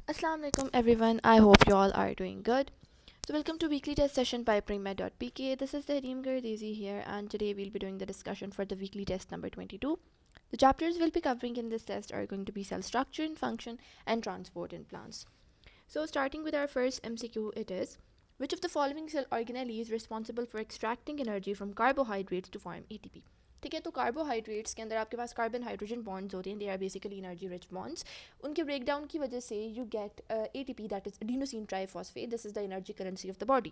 Assalamu alaikum everyone. I hope you all are doing good. So welcome to weekly test session by Prima.pk. This is Tahreem Gardezi here, and today we'll be doing the discussion for the weekly test number 22. The chapters we'll be covering in this test are going to be cell structure and function and transport in plants. So starting with our first MCQ, it is which of the following cell organelle is responsible for extracting energy from carbohydrates to form ATP? ठीक है, तो carbohydrates के अंदर आपके पास carbon hydrogen bonds होते हैं, they are basically energy rich bonds. उनके breakdown की वजह से you get ATP, that is adenosine triphosphate. This is the energy currency of the body.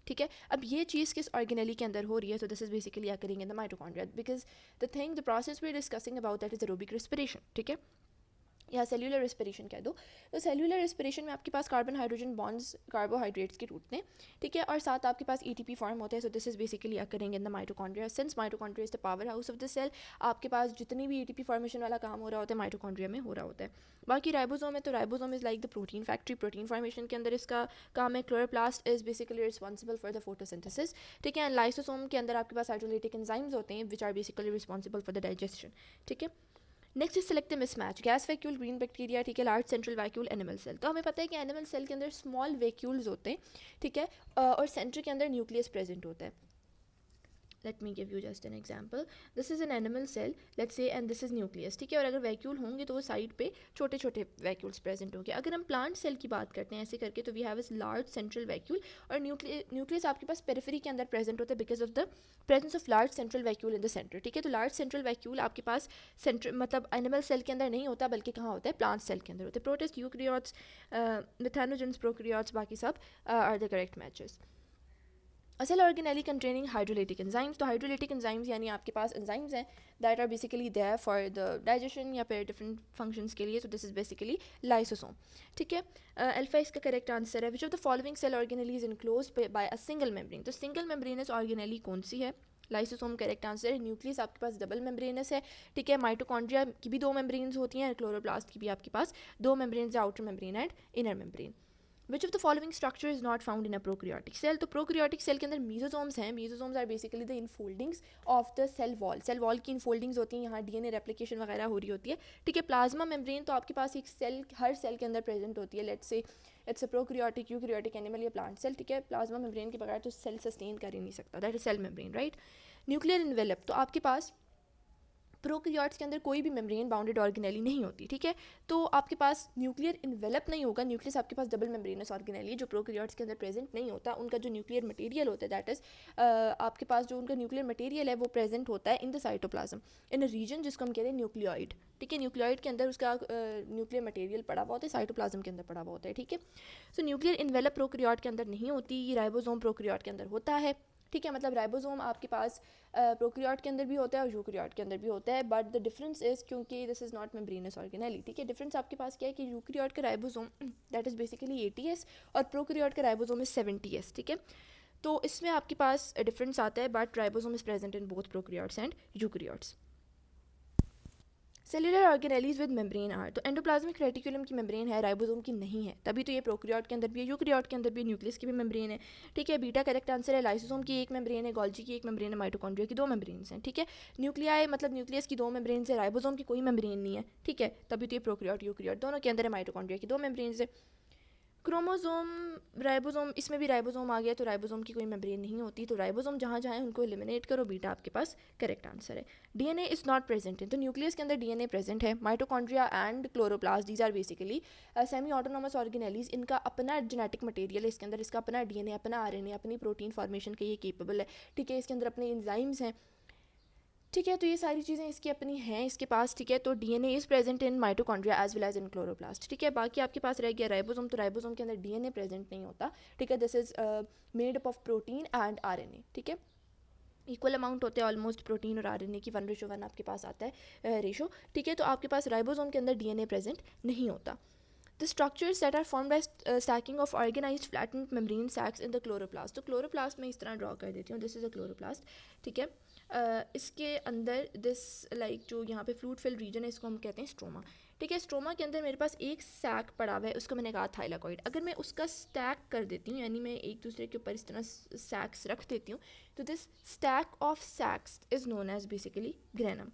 ठीक है, अब ये चीज़ किस ऑर्गेनेली के अंदर हो रही है? So this is basically occurring in the mitochondria, because the process we are discussing about that is aerobic respiration. ठीक है, या सेल्यूलर रेस्पिरेशन कह दो. तो सेल्यूलर रेस्पिरेशन में आपके पास कार्बन हाइड्रोजन बॉन्ड्स कार्बोहाइड्रेट्स के टूटते हैं. ठीक है, और साथ आपके पास एटीपी फॉर्म होता है. So this is basically occurring in the mitochondria. Since mitochondria is the power house of the cell, आपके पास जितनी भी एटीपी फॉर्मेशन वाला काम हो रहा होता है माइटोकॉन्ड्रिया में हो रहा होता है. बाकी राइबोसोम है, तो ribosome is like the protein factory. Protein formation के अंदर इसका काम है. Chloroplast is basically responsible for the photosynthesis. ठीक है, एंड लाइसोसोम के अंदर आपके पास हाइड्रोलाइटिक एंजाइम्स होते हैं which are basically responsible for the digestion. ठीक है, next is select the mismatch. Gas vacuole green bacteria. ठीक है, large central vacuole animal cell. तो हमें पता है कि एनिमल सेल के अंदर स्मॉल वैक्यूल्स होते हैं. ठीक है, और सेंटर के अंदर न्यूक्लियस प्रेजेंट होता है. Let me give you just an example. This is an animal cell, let's say, and this is nucleus. ठीक है, और अगर वैक्यूल होंगे तो वो साइड पे छोटे छोटे वैक्यूल्स प्रेजेंट होंगे. अगर हम प्लांट सेल की बात करते हैं ऐसे करके, तो वी हैव इस लार्ज सेंट्रल वैक्यूल, और न्यूक्लियस आपके पास पेरिफेरी के अंदर प्रेजेंट होता है because of the presence of large central vacuole in the centre. ठीक है, तो लार्ज सेंट्रल वैक्यूल आपके पास सेंटर मतलब एनिमल सेल के अंदर नहीं होता, बल्कि कहाँ होता है? प्लांट सेल के अंदर होता है. प्रोटिस्ट, यूक्रियोट्स, मिथेनोजेंस, प्रोक्रियोट्स, बाकी सब आर द करेक्ट मैचेस. असल ऑर्गेनेली कंटेनिंग हाइड्रोलाइटिक एंजाइम्स. तो हाइड्रोलाइटिक एंजाइम्स यानी आपके पास एंजाइम्स हैं that are basically there for the digestion या फिर डिफरेंट फंक्शंस के लिए. So this is basically lysosome. ठीक है, अल्फा इसका करेक्ट आंसर है. Which of the following cell organelle is enclosed by a single membrane. तो सिंगल मेम्ब्रेनस ऑर्गेनेली कौन सी है? लाइसोसोम करेक्ट आंसर है. न्यूक्लियस आपके पास डबल मेम्ब्रेनस है. ठीक है, माइटोकॉन्ड्रिया की भी दो मेम्ब्रेन्स होती हैं, क्लोरोप्लास्ट की भी आपके पास दो membranes, outer membrane and inner membrane. Which of the following structure is not found in a prokaryotic cell. तो प्रोक्रियोटिक सेल के अंदर मीजोसोम्स हैं. Mesosomes are basically the infoldings of the cell wall. Cell wall की infoldings होती हैं, यहाँ DNA replication वगैरह हो रही होती है. ठीक है, प्लाज्मा मेम्ब्रेन तो आपके पास एक सेल, हर सेल के अंदर प्रेजेंट होती है. Let's say it's a prokaryotic, eukaryotic, animal या प्लांट सेल. ठीक है, प्लाज्मा मेम्ब्रेन के बगैर तो सेल सस्टेन कर ही नहीं सकता. That is cell membrane, right. Nuclear envelope. तो आपके पास प्रोकैरियोट्स के अंदर कोई भी मेम्ब्रेन बाउंडेड ऑर्गेनेली नहीं होती. ठीक है, तो आपके पास न्यूक्लियर इन्वेलप नहीं होगा. न्यूक्लियस आपके पास डबल मेम्ब्रेनस ऑर्गेनेली जो प्रोकैरियोट्स के अंदर प्रेजेंट नहीं होता. उनका जो न्यूक्लियर मटेरियल होता है दैट इज आपके पास जो उनका न्यूक्लियर मटेरियल है वो प्रेजेंट होता है in the cytoplasm in a region जिसको हम कहते हैं न्यूक्लियोइड. ठीक है, न्यूक्लियोइड के अंदर उसका न्यूक्लियर मटेरियल पड़ा हुआ होता है, साइटोप्लाज्म के अंदर पड़ा हुआ होता है. ठीक है, सो न्यूक्लियर इन्वेलप प्रोकैरियोट के अंदर नहीं होती. राइबोसोम प्रोकैरियोट के अंदर होता है. ठीक है, मतलब राइबोसोम आपके पास प्रोकैरियोट के अंदर भी होता है और यूकैरियोट के अंदर भी होता है. बट द डिफरेंस इज, क्योंकि this is not membranes organelle. ठीक है, डिफरेंस आपके पास क्या है कि यूकैरियोट का ribosome that is basically 80s और प्रोकैरियोट का राइबोसोम इज 70s. ठीक है, तो इसमें आपके पास डिफरेंस आता है, but ribosome is present in both prokaryotes and eukaryotes. Cellular organelles with membrane are. तो एंडोप्लाज्मिक रेटिकुलम की मेम्ब्रेन है, राइबोसोम की नहीं है. तभी तो ये प्रोकैरियोट के अंदर भी है, यूकैरियोट के अंदर भी, न्यूक्लियस की भी मेम्ब्रेन है. ठीक है, बीटा करेक्ट आंसर है. लाइसोसोम की एक मेम्ब्रेन है, गोल्जी की एक मेम्ब्रेन है, माइटोकॉन्ड्रिया की दो मेम्ब्रेन्स हैं. ठीक है, न्यूक्लियाई मतलब न्यूक्लियस की दो मेम्ब्रेन्स है, राइबोसोम की कोई मेम्ब्रेन नहीं है. ठीक है, तभी तो ये प्रोकैरियोट यूकैरियोट दोनों के अंदर है, माइटोकॉन्ड्रिया की दो मेम्ब्रेन्स है. क्रोमोसोम, राइबोसोम, इसमें भी राइबोसोम आ गया, तो राइबोसोम की कोई मेम्ब्रेन नहीं होती. तो राइबोसोम जहाँ जहाँ है उनको एलिमिनेट करो, बीटा आपके पास करेक्ट आंसर है. डीएनए इज नॉट प्रेजेंट है. तो न्यूक्लियस के अंदर डीएनए प्रेजेंट है. Mitochondria and chloroplast these are basically semi autonomous organelles. इनका अपना जेनेटिक मटेरियल है, इसके अंदर इसका अपना डीएनए, अपना आरएनए, अपनी प्रोटीन फॉर्मेशन के ये केपेबल है. ठीक है, इसके अंदर अपने एंजाइम्स हैं. ठीक है, तो ये सारी चीज़ें इसकी अपनी हैं इसके पास. ठीक है, तो DNA is present in mitochondria as well as in chloroplast. ठीक है, बाकी आपके पास रह गया राइबोसोम. तो राइबोसोम के अंदर डीएनए प्रेजेंट नहीं होता. ठीक है, this is made up of protein and RNA. ठीक है, इक्वल अमाउंट होते हैं ऑलमोस्ट प्रोटीन और आरएनए की, 1:1 आपके पास आता है रेशो. ठीक है, तो आपके पास राइबोसोम के अंदर डीएनए प्रेजेंट नहीं होता. The structures that are formed by stacking of organized flattened membrane sacs in the chloroplast. तो क्लोरोप्लास्ट मैं इस तरह ड्रॉ कर देती हूँ. This is a chloroplast. ठीक है, इसके अंदर दिस लाइक जो यहाँ पे फ्लूइड फिल्ड रीजन है इसको हम कहते हैं स्ट्रोमा. ठीक है, स्ट्रोमा के अंदर मेरे पास एक सैक पड़ा हुआ है, उसको मैंने कहा थाइलाकॉइड. अगर मैं उसका स्टैक कर देती हूँ, यानी मैं एक दूसरे के ऊपर इस तरह सैक्स रख देती हूँ, तो this stack of sacs is known as basically granum.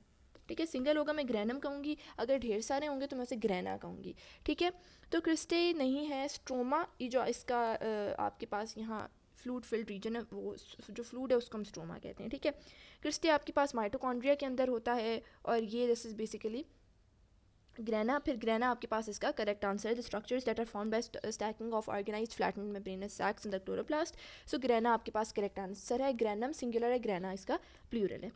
ठीक है, सिंगल होगा मैं ग्रेनम कहूँगी, अगर ढेर सारे होंगे तो मैं उसे ग्रेना कहूँगी, ठीक है। तो क्रिस्टे नहीं है, स्ट्रोमा ये जो इसका आपके पास यहाँ फ्लूइड फिल्ड रीजन है, वो जो फ्लूइड है उसको हम स्ट्रोमा कहते हैं, ठीक है। क्रिस्टे आपके पास माइटोकॉन्ड्रिया के अंदर होता है, और ये दिस इज बेसिकली ग्रेना। फिर ग्रेना आपके पास इसका करेक्ट आंसर है, the structures that are formed by stacking of organized flattened membranous sacs in the chloroplast. So grana आपके पास करेक्ट आंसर है, ग्रेनम सिंगुलर है, ग्रेना इसका प्लूरल है।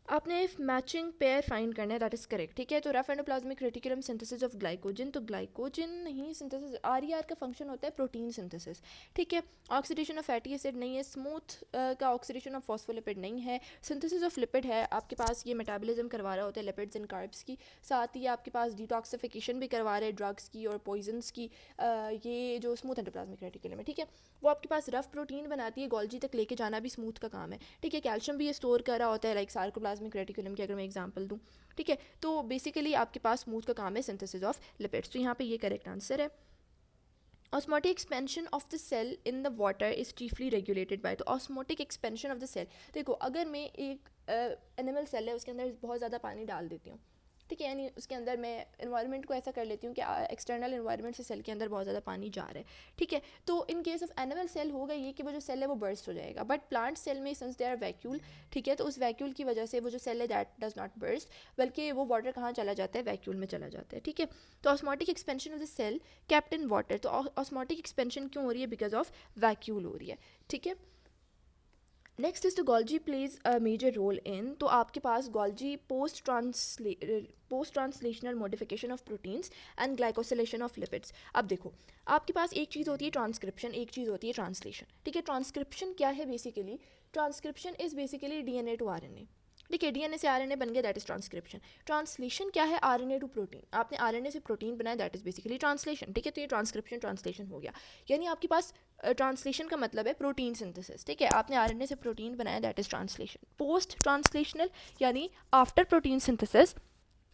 आपने मैचिंग पेयर फाइंड करना है, दैट इज करेक्ट, ठीक है। तो rough endoplasmic reticulum synthesis of glycogen, तो ग्लाइकोजन नहीं सिंथेसिस, आर का फंक्शन होता है प्रोटीन सिंथेसिस, ठीक है। ऑक्सीडेशन ऑफ फैटी एसिड नहीं है, स्मूथ का ऑक्सीडेशन ऑफ फॉस्फोलिपिड नहीं है, सिंथेसिस ऑफ लिपिड है, आपके पास ये मेटाबॉलिज्म करवा रहा होता है लिपिड्स एंड कार्ब्स की, साथ ही आपके पास डिटॉक्सिफिकेशन भी करवा रहे हैं ड्रग्स की और पॉइजन्स की, ये जो स्मूथ एंडोप्लाज्मिक रेटिकुलम है, ठीक है। वो आपके पास रफ प्रोटीन बनाती है, गोल्जी तक लेके जाना भी स्मूथ का काम है, ठीक है। कैल्शियम भी ये स्टोर कर रहा होता है, लाइक सार्कोप्लाज्मिक रेटिकुलम की अगर मैं एग्जांपल दूं, ठीक है। तो बेसिकली आपके पास स्मूथ का काम है सिंथेसिस ऑफ लिपिड्स, तो यहाँ पे ये करेक्ट आंसर है। Osmotic expansion of the cell in the water is chiefly regulated by, तो osmotic expansion of the cell, देखो अगर मैं एक एनिमल सेल है उसके अंदर बहुत ज़्यादा पानी डाल देती हूँ, ठीक है, यानी उसके अंदर मैं इन्वायरमेंट को ऐसा कर लेती हूँ कि एक्सटर्नल इन्वायरमेंट से सेल के अंदर बहुत ज़्यादा पानी जा रहा है, ठीक है। तो in case of animal cell होगा ये कि वो जो सेल है वो बर्स्ट हो जाएगा, बट प्लांट सेल में सिंस दे आर वैक्यूल, ठीक है, तो उस वैक्यूल की वजह से वो जो सेल है दैट डज नॉट बर्स्ट, बल्कि वो वाटर कहाँ चला जाता है, वैक्यूल में चला जाता है, ठीक है। तो osmotic expansion of the cell kept in water, तो ऑस्मोटिक एक्सपेंशन क्यों हो रही है, बिकॉज ऑफ वैक्यूल हो रही है, ठीक है। Next is the Golgi plays a major role in, तो आपके पास Golgi post translational modification of proteins and glycosylation of lipids. अब देखो आपके पास एक चीज़ होती है ट्रांसक्रिप्शन, एक चीज़ होती है ट्रांसलेशन, ठीक है। ट्रांसक्रिप्शन क्या है, basically transcription is basically DNA to RNA, ठीक है, डीएनए से आरएनए बन गया, दैट इज ट्रांसक्रिप्शन। ट्रांसलेशन क्या है, आरएनए टू प्रोटीन, आपने आरएनए से प्रोटीन बनाया, दैट इज बेसिकली ट्रांसलेशन, ठीक है। तो ये ट्रांसक्रिप्शन ट्रांसलेशन हो गया, यानी आपके पास ट्रांसलेशन का मतलब है प्रोटीन सिंथेसिस, ठीक है, आपने आरएनए से प्रोटीन बनाया, that is translation. Post translational यानी आफ्टर प्रोटीन सिंथेसिस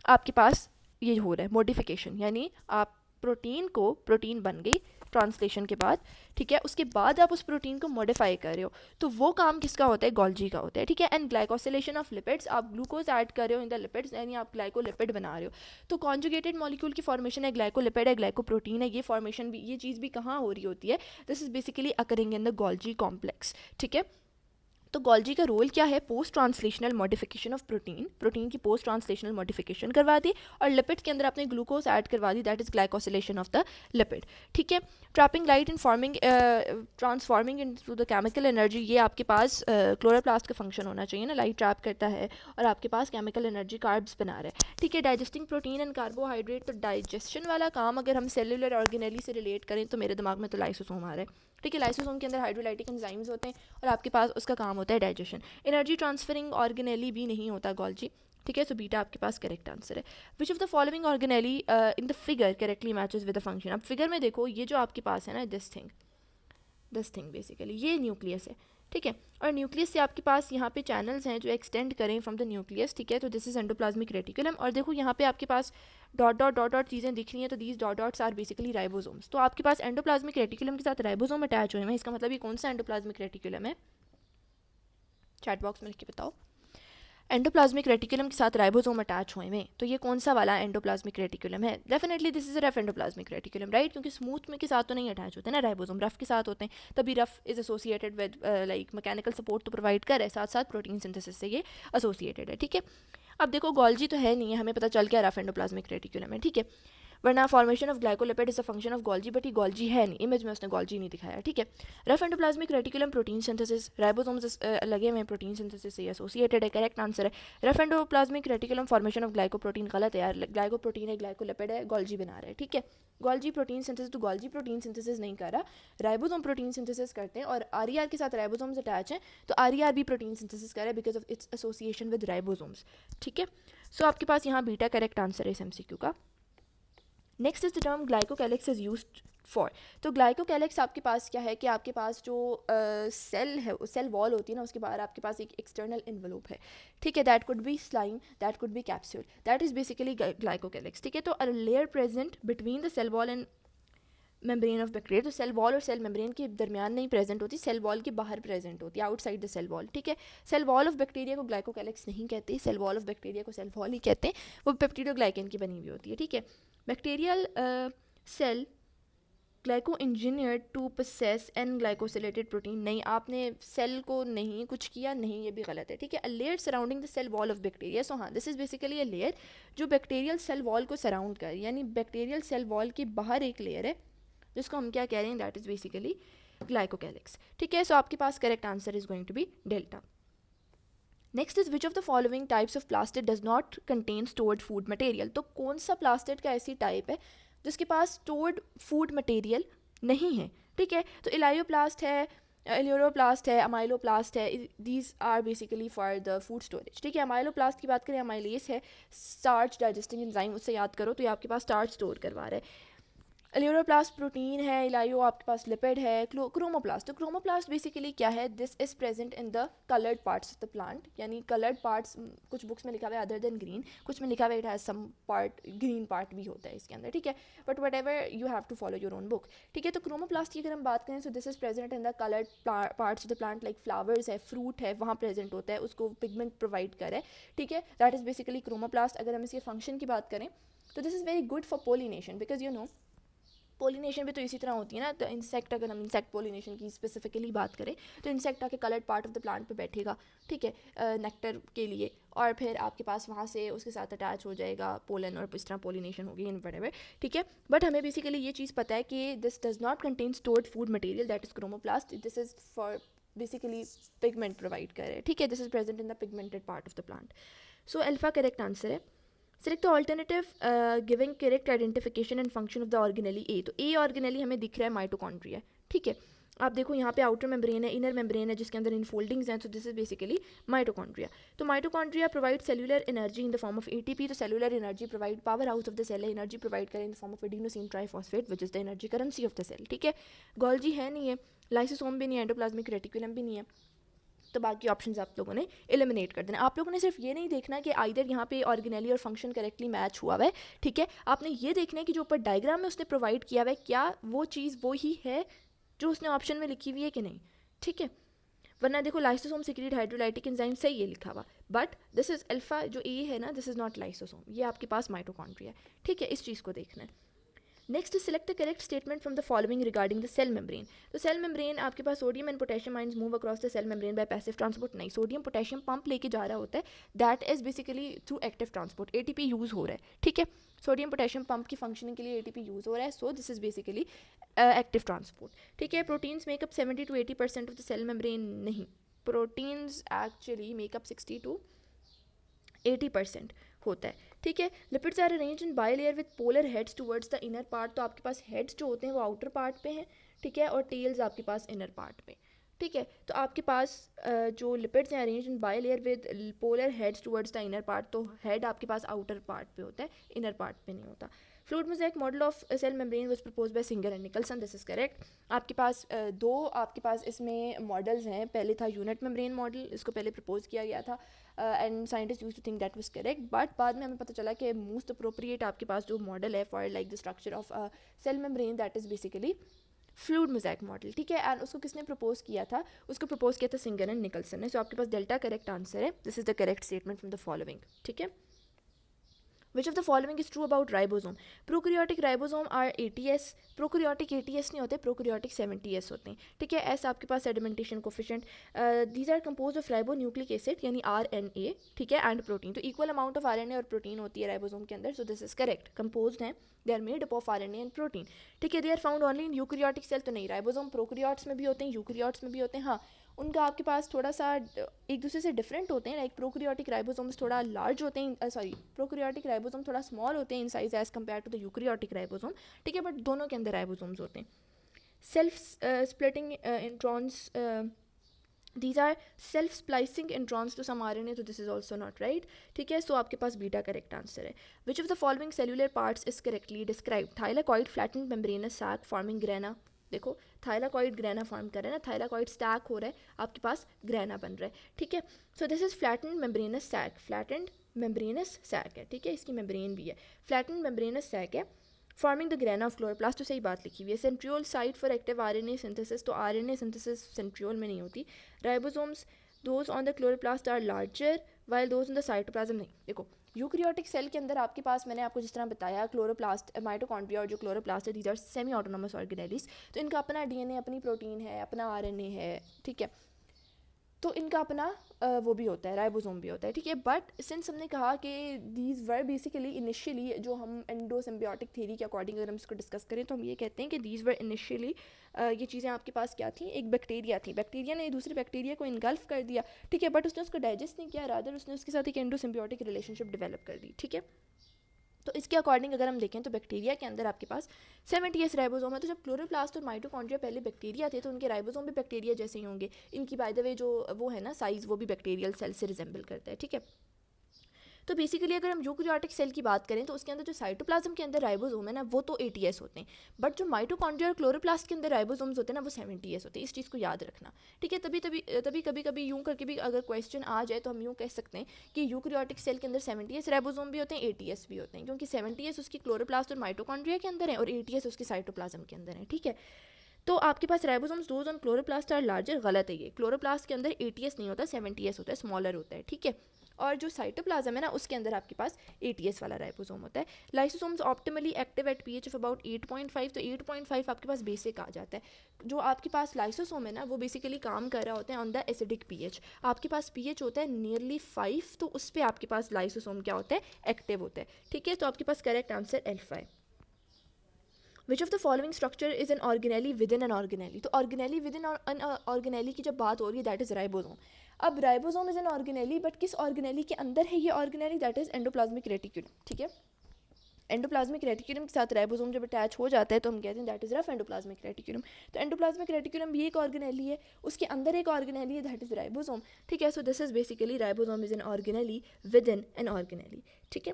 आपके पास ये हो रहा है मॉडिफिकेशन, यानी आप प्रोटीन को, प्रोटीन बन गई ट्रांसलेशन के बाद, ठीक है, उसके बाद आप उस प्रोटीन को मॉडिफाई कर रहे हो, तो वो काम किसका होता है, गोल्जी का होता है, ठीक है। एंड ग्लाइकोसिलेशन ऑफ लिपिड्स, आप ग्लूकोज ऐड कर रहे हो इन द लिपिड्स, यानी आप ग्लाइकोलिपिड बना रहे हो, तो कॉन्जुगेटेड मॉलिक्यूल की फॉर्मेशन है, ग्लाइकोलिपिड है, ग्लाइकोप्रोटीन है, ये फॉर्मेशन भी, ये चीज़ भी कहाँ हो रही होती है, this is basically occurring in the Golgi complex, ठीक है। तो गोल्जी का रोल क्या है, post translational modification of protein, protein की पोस्ट ट्रांसलेशनल मॉडिफिकेशन करवा दी, और लिपिड के अंदर आपने ग्लूकोज ऐड करवा दी, that is glycosylation of the lipid, ठीक है। Trapping light in forming transforming into the chemical energy, ये आपके पास क्लोरोप्लास्ट का फंक्शन होना चाहिए ना, लाइट ट्रैप करता है और आपके पास केमिकल एनर्जी कार्ब्स बना रहा है, ठीक है। डाइजेस्टिंग प्रोटीन एंड कार्बोहाइड्रेट, तो डाइजेशन वाला काम अगर हम सेलुलर ऑर्गेनेली से रिलेट करें तो मेरे दिमाग में तो लाइसोसोम आ रहा है, ठीक है। लाइसोसोम के अंदर हाइड्रोलाइटिक एंजाइम्स होते हैं और आपके पास उसका काम होता है डाइजेशन। एनर्जी ट्रांसफरिंग ऑर्गेनेली भी नहीं होता गोल्जी, ठीक है। सो बीटा आपके पास करेक्ट आंसर है। Which of the following organelle in the figure correctly matches with the function, अब फिगर में देखो ये जो आपके पास है ना, दिस थिंग बेसिकली ये न्यूक्लियस है, ठीक है, और न्यूक्लियस से आपके पास यहाँ पे चैनल्स हैं जो एक्सटेंड करें फ्रॉम द न्यूक्लियस, ठीक है। तो दिस इज एंडोप्लाज्मिक रेटिकुलम, और देखो यहाँ पे आपके पास डॉट डॉट डॉट डॉट चीज़ें दिख रही हैं, तो these dot dots are basically ribosomes, तो आपके पास एंडोप्लाज्मिक रेटिकुलम के साथ राइबोसोम अटैच हुए हैं, इसका मतलब ये कौन सा एंडोप्लाज्मिक रेटिकुलम है, चैट बॉक्स में लिख के बताओ। एंडोप्लाज्मिक रेटिकुलम के साथ राइबोसोम अटैच हुए हैं, तो ये कौन सा वाला एंडोप्लाज्मिक रेटिकुलम है, definitely this is a rough endoplasmic reticulum, right, क्योंकि स्मूथ में के साथ तो नहीं अटैच होते ना राइबोसोम, रफ के साथ होते हैं, तभी rough is associated with like mechanical support तो प्रोवाइड कर है, साथ साथ प्रोटीन सिंथेसिस से ये एसोसिएटेड है, ठीक है। अब देखो गोल्जी तो है नहीं है, हमें पता चल गया रफ एंडोप्लाज्मिक रेटिकुलम है, ठीक है, वरना formation of glycolipid is a function of Golgi, but ये गोल्जी है नहीं, इमेज में उसने गोल्जी नहीं दिखाया, ठीक है। Rough endoplasmic reticulum protein synthesis, ribosomes लगे हुए प्रोटीन सिंथेसिस से एसोसिएटेड है, करेक्ट आंसर है। Rough endoplasmic reticulum formation of glycoprotein, गलत है यार, ग्लाइकोप्रोटीन है, ग्लाइकोलिपिड है, गोल्जी बना रहा है, ठीक है। गोल्जी प्रोटीन सिंथेसिस, तो गोल्जी प्रोटीन सिंथेसिस नहीं कर रहा, राइबोसोम प्रोटीन सिंथेसिस करते हैं, और आरईआर के साथ राइबोसोम्स अटैच हैं, तो आरईआर भी प्रोटीन सिंथेसिस कर रहा है because of its association with ribosomes, ठीक है। सो आपके पास यहाँ बीटा करेक्ट आंसर है इस एमसीक्यू का। Next is the term glycocalyx is used for, तो ग्लाइकोकैलिक्स आपके पास क्या है कि आपके पास जो सेल है, सेल वॉल होती है ना, उसके बाहर आपके पास एक एक्सटर्नल एनवलप है, ठीक है, that could be slime, that could be capsule, that is basically glycocalyx, ठीक है। तो a layer present between the cell wall and membrane of bacteria, तो सेल वॉल और सेल मेम्ब्रेन के दरमियान नहीं प्रेजेंट होती, सेल वॉल के बाहर प्रेजेंट होती है, आउटसाइड द सेल वॉल, ठीक है। सेल वॉल ऑफ बैक्टीरिया को ग्लाइकोकैलिक्स नहीं कहते, सेल वॉल ऑफ बैक्टीरिया को सेल वॉल ही कहते हैं, वो पेप्टिडोग्लाइकन की बनी हुई होती है, ठीक है। Bacterial cell glyco engineered to possess an glycosylated protein, नहीं, आपने सेल को नहीं कुछ किया, नहीं, ये भी गलत है, ठीक है। A layer surrounding the cell wall of bacteria, so हाँ, this is basically a layer जो बैक्टीरियल सेल वॉल को सराउंड कर, यानी बैक्टीरियल सेल वॉल के बाहर एक लेयर है जिसको हम क्या कह रहे हैं, दैट इज बेसिकली ग्लाइकोकैलिक्स, ठीक है। सो आपके पास correct answer is going to be delta. Next is which of the following types of plastid does not contain stored food material, तो कौन सा प्लास्टिड का ऐसी टाइप है जिसके पास स्टोर्ड फूड मटेरियल नहीं है, ठीक है। तो इलायोप्लास्ट है, एल्यूरोप्लास्ट है, अमाइलोप्लास्ट है, these are basically for the food storage, ठीक है। अमाइलोप्लास्ट की बात करें, अमाइलेस है, स्टार्च डाइजेस्टिंग एंजाइम, उससे याद करो तो ये आपके पास स्टार्च स्टोर करवा रहा है। एल्यूरोप्लास्ट प्रोटीन है, इलायो आपके पास लिपिड है, क्रोमोप्लास्ट, तो क्रोमोप्लास्ट बेसिकली क्या है, this is present in the coloured parts of the plant, यानी कलर्ड पार्ट्स कुछ बुक्स में लिखा हुआ है अदर देन ग्रीन, कुछ में लिखा हुआ है it has some part green part भी होता है इसके अंदर, ठीक है, but whatever you have to follow your own book, ठीक है। तो क्रोमोप्लास्ट की अगर हम बात करें, so this is present in the coloured parts of the plant, like flowers है, फ्रूट है, वहाँ प्रेजेंट होता है, उसको पिगमेंट प्रोवाइड करे, ठीक है, दैट इज बेसिकली क्रोमोप्लास्ट। अगर हम इसके फंक्शन की बात करें तो this is very good for pollination, because you know pollination भी तो इसी तरह होती है ना, तो इंसेक्ट, अगर हम इंसेक्ट पोलिनेशन की स्पेसिफिकली बात करें तो इंसेक्ट आके coloured part of the plant पे बैठेगा, ठीक है, नेक्टर के लिए, और फिर आपके पास वहाँ से उसके साथ अटैच हो जाएगा पोलन और इस तरह पोलिनेशन होगी इन वटेवर, ठीक है। बट हमें बेसिकली ये चीज़ पता है कि this does not contain stored food material, that is chromoplast, this is for basically pigment provide कर रहे हैं, ठीक है, this is present in the pigmented part of the plant. So alpha correct answer है। Select the alternative giving correct identification and function of the organelle A, तो A organelle हमें दिख रहा है माइटोकॉन्ड्रिया, ठीक है। आप देखो यहाँ पे आउटर मेम्ब्रेन है, इनर मेम्ब्रेन है जिसके अंदर इनफोल्डिंग्स हैं, तो दिस इज बेसिकली माइटोकॉन्ड्रिया। तो mitochondria provide cellular energy in the form of ATP, तो cellular energy provide power house of the cell है, एनर्जी प्रोवाइड करें in the form of adenosine triphosphate which is the energy currency of the cell, ठीक है। Golgi है नहीं है, lysosome भी नहीं है, एंडोप्लाज्मिक रेटिकुलम भी नहीं है, तो बाकी ऑप्शंस आप लोगों ने एलिमिनेट कर देना। आप लोगों ने सिर्फ ये नहीं देखना कि आइदर यहाँ पे ऑर्गेनेली और फंक्शन करेक्टली मैच हुआ हुआ है, ठीक है, आपने ये देखना है कि जो ऊपर डायग्राम में उसने प्रोवाइड किया हुआ है क्या वो चीज़ वो ही है जो उसने ऑप्शन में लिखी हुई है कि नहीं, ठीक है। वरना देखो लाइसोसोम सिक्रीट हाइड्रोलाइटिक एंजाइम सही है लिखा हुआ, बट दिस इज अल्फा जो ए है ना, दिस इज नॉट लाइसोसोम, ये आपके पास माइटोकॉन्ड्रिया है, ठीक है, इस चीज़ को देखना है। Next select the correct statement from the following regarding the cell membrane, तो सेल मेम्ब्रेन आपके पास sodium and potassium ions move across the cell membrane by passive transport, नहीं, सोडियम पोटेशियम पंप लेके जा रहा होता है, that is basically through active transport, ATP use हो रहा है, ठीक है, सोडियम पोटेशियम पंप की फंक्शनिंग के लिए एटीपी यूज़ हो रहा है, so this is basically active transport, ठीक है। Proteins make up 70 to 80% of the cell membrane, नहीं, प्रोटीन्स एक्चुअली मेकअप 60 to 80% होता है, ठीक है। Lipids are arranged in bilayer with polar heads towards the inner part, तो आपके पास हेड्स जो होते हैं वो आउटर पार्ट पे हैं, ठीक है, और टेल्स आपके पास इनर पार्ट पे, ठीक है। तो आपके पास जो लिपिड्स हैं arranged in bilayer with polar heads towards the inner part, तो हेड आपके पास आउटर पार्ट पे होता है, इनर पार्ट पे नहीं होता। Fluid mosaic model of cell membrane was proposed by Singer and Nicolson, this is correct. आपके पास दो आपके पास इसमें मॉडल्स हैं, पहले था यूनिट मेम्ब्रेन मॉडल, इसको पहले प्रपोज किया गया था and scientist use to think that was correct, but बाद में हमें पता चला कि मोस्ट अप्रोप्रिएट आपके पास जो मॉडल है for like the structure of cell membrane, that is basically fluid mosaic model, ठीक है। एंड उसको किसने प्रपोज किया था, उसको प्रपोज किया था सिंगर एंड निकलसन ने, सो आपके पास डेल्टा करेक्ट आंसर है, this is the correct statement from the following, ठीक है। Which of the following is true about ribosome? Prokaryotic ribosome are ATS, prokaryotic ATS नहीं होते, prokaryotic 70S होते हैं, ठीक है। S आपके पास sedimentation coefficient, these are composed of ribonucleic acid यानी RNA, ठीक है, and protein, तो equal amount of RNA और protein होती है ribosome के अंदर, so this is correct, composed हैं, they are made up of RNA and protein, ठीक है। they are found only in eukaryotic cell, तो नहीं, ribosome prokaryotes में भी होते हैं, यूकैरियोट्स में भी होते हैं, हाँ, उनका आपके पास थोड़ा सा एक दूसरे से डिफरेंट होते हैं, लाइक प्रोकैरियोटिक राइबोसोम्स थोड़ा लार्ज होते हैं, सॉरी प्रोकैरियोटिक राइबोसोम थोड़ा स्मॉल होते हैं in size as compare to the eukaryotic ribosome, ठीक है, बट दोनों के अंदर राइबोसोम्स होते हैं। Self splitting introns, these are self splicing introns to some RNA, तो this is also not right, ठीक है। सो आपके पास बीटा करेक्ट आंसर है। Which of the following cellular parts is correctly describe? Thylakoid flattened membranous sac forming grana, देखो thylakoid grana form कर रहा है ना, थाइलाकॉइड स्टैक हो रहा है, आपके पास ग्रेना बन रहा है, ठीक है। So this is flattened membranous sac, flattened membranous sac है, ठीक है, इसकी मेम्ब्रेन भी है, फ्लैटेंड मेम्ब्रेनस सैक है। Forming the grana of chloroplast, तो सही बात लिखी हुई है। Centriole site for active RNA synthesis, तो आरएनए सिंथेसिस सेंट्रियोल में नहीं होती। Ribosomes those on the chloroplast are larger while those in the cytoplasm, नहीं, देखो यूकैरियोटिक सेल के अंदर आपके पास, मैंने आपको जिस तरह बताया, क्लोरोप्लास्ट, माइटोकॉन्ड्रिया और जो क्लोरोप्लास्ट है, these are semi autonomous organelles, तो इनका अपना डीएनए, अपनी प्रोटीन है, अपना आरएनए है, ठीक है, तो इनका अपना वो भी होता है, राइबोसोम भी होता है, ठीक है। बट सिंस हमने कहा कि दीज वर बेसिकली इनिशियली, जो हम एंडोसिम्बियोटिक थ्योरी के अकॉर्डिंग अगर हम इसको डिस्कस करें तो हम ये कहते हैं कि दीज वर इनिशियली, ये चीज़ें आपके पास क्या थी, एक बैक्टीरिया थी, बैक्टीरिया ने दूसरे बैक्टीरिया को इनगल्फ कर दिया, ठीक है, बट उसने उसको डाइजेस्ट नहीं किया, रादर उसने उसके साथ एक एंडोसिम्बियोटिक रिलेशनशिप डेवलप कर दी, ठीक है। तो इसके अकॉर्डिंग अगर हम देखें तो बैक्टीरिया के अंदर आपके पास 70s राइबोसोम है। तो जब क्लोरोप्लास्ट और माइटोकॉन्ड्रिया पहले बैक्टीरिया थे तो उनके राइबोसोम भी बैक्टीरिया जैसे ही होंगे। इनकी बाय द वे जो वो है ना साइज़, वो भी बैक्टीरियल सेल से रिजेंबल करता है, ठीक है। तो बेसिकली अगर हम यूकैरियोटिक सेल की बात करें तो उसके अंदर जो साइटोप्लाज्म के अंदर राइबोसोम है ना, वो तो 80s होते हैं, बट जो माइटोकॉन्ड्रिया और क्लोरोप्लास्ट के अंदर राइबोसोम्स होते हैं ना, वो 70s होते हैं। इस चीज़ को याद रखना, ठीक है। तभी कभी कभी यूँ करके भी अगर क्वेश्चन आ जाए तो हम यूँ कह सकते हैं कि यूकैरियोटिक सेल के अंदर 70s राइबोसोम भी होते हैं, 80s भी होते हैं, क्योंकि 70s उसकी क्लोरोप्लास्ट और माइटोकॉन्ड्रिया के अंदर है और 80s उसकी साइटोप्लाज्म के अंदर है, ठीक है। तो आपके पास ribosomes does on chloroplast are larger, गलत है ये, क्लोरोप्लास्ट के अंदर 80s नहीं होता, 70s होता है, स्मॉलर होता है, ठीक है। और जो साइटोप्लाज्म है ना, उसके अंदर आपके पास 80s वाला राइबोसोम होता है। Lysosomes optimally active at pH of about 8.5, तो 8.5 आपके पास बेसिक आ जाता है। जो आपके पास लाइसोसोम है ना, वो बेसिकली काम कर रहा होता है ऑन द एसिडिक पीएच। आपके पास पीएच होता है नियरली 5, तो उस पर आपके पास लाइसोसोम क्या होता है, एक्टिव होता है, ठीक है। तो आपके पास करेक्ट आंसर एल्फा है। Which of the following structure is an organelle within an organelle, तो organelle within an organelle की जब बात हो रही है दैट इज राइबोसोम। अब ribosome is an organelle, but किस ऑर्गेनेली के अंदर है ये organelle, that is endoplasmic reticulum, ठीक है। एंडोप्लाज्मिक रेटिक्यूलम के साथ राइबोसोम जब अटैच हो जाता है तो हम कहते हैं that is rough endoplasmic reticulum. तो एंडोप्लाज्मिक रेटिक्यूलम भी एक ऑर्गेनेली है, उसके अंदर एक ऑर्गेनेली है, दैट इज राइबोसोम, ठीक है। So this is basically ribosome is an organelle within an organelle, ठीक है।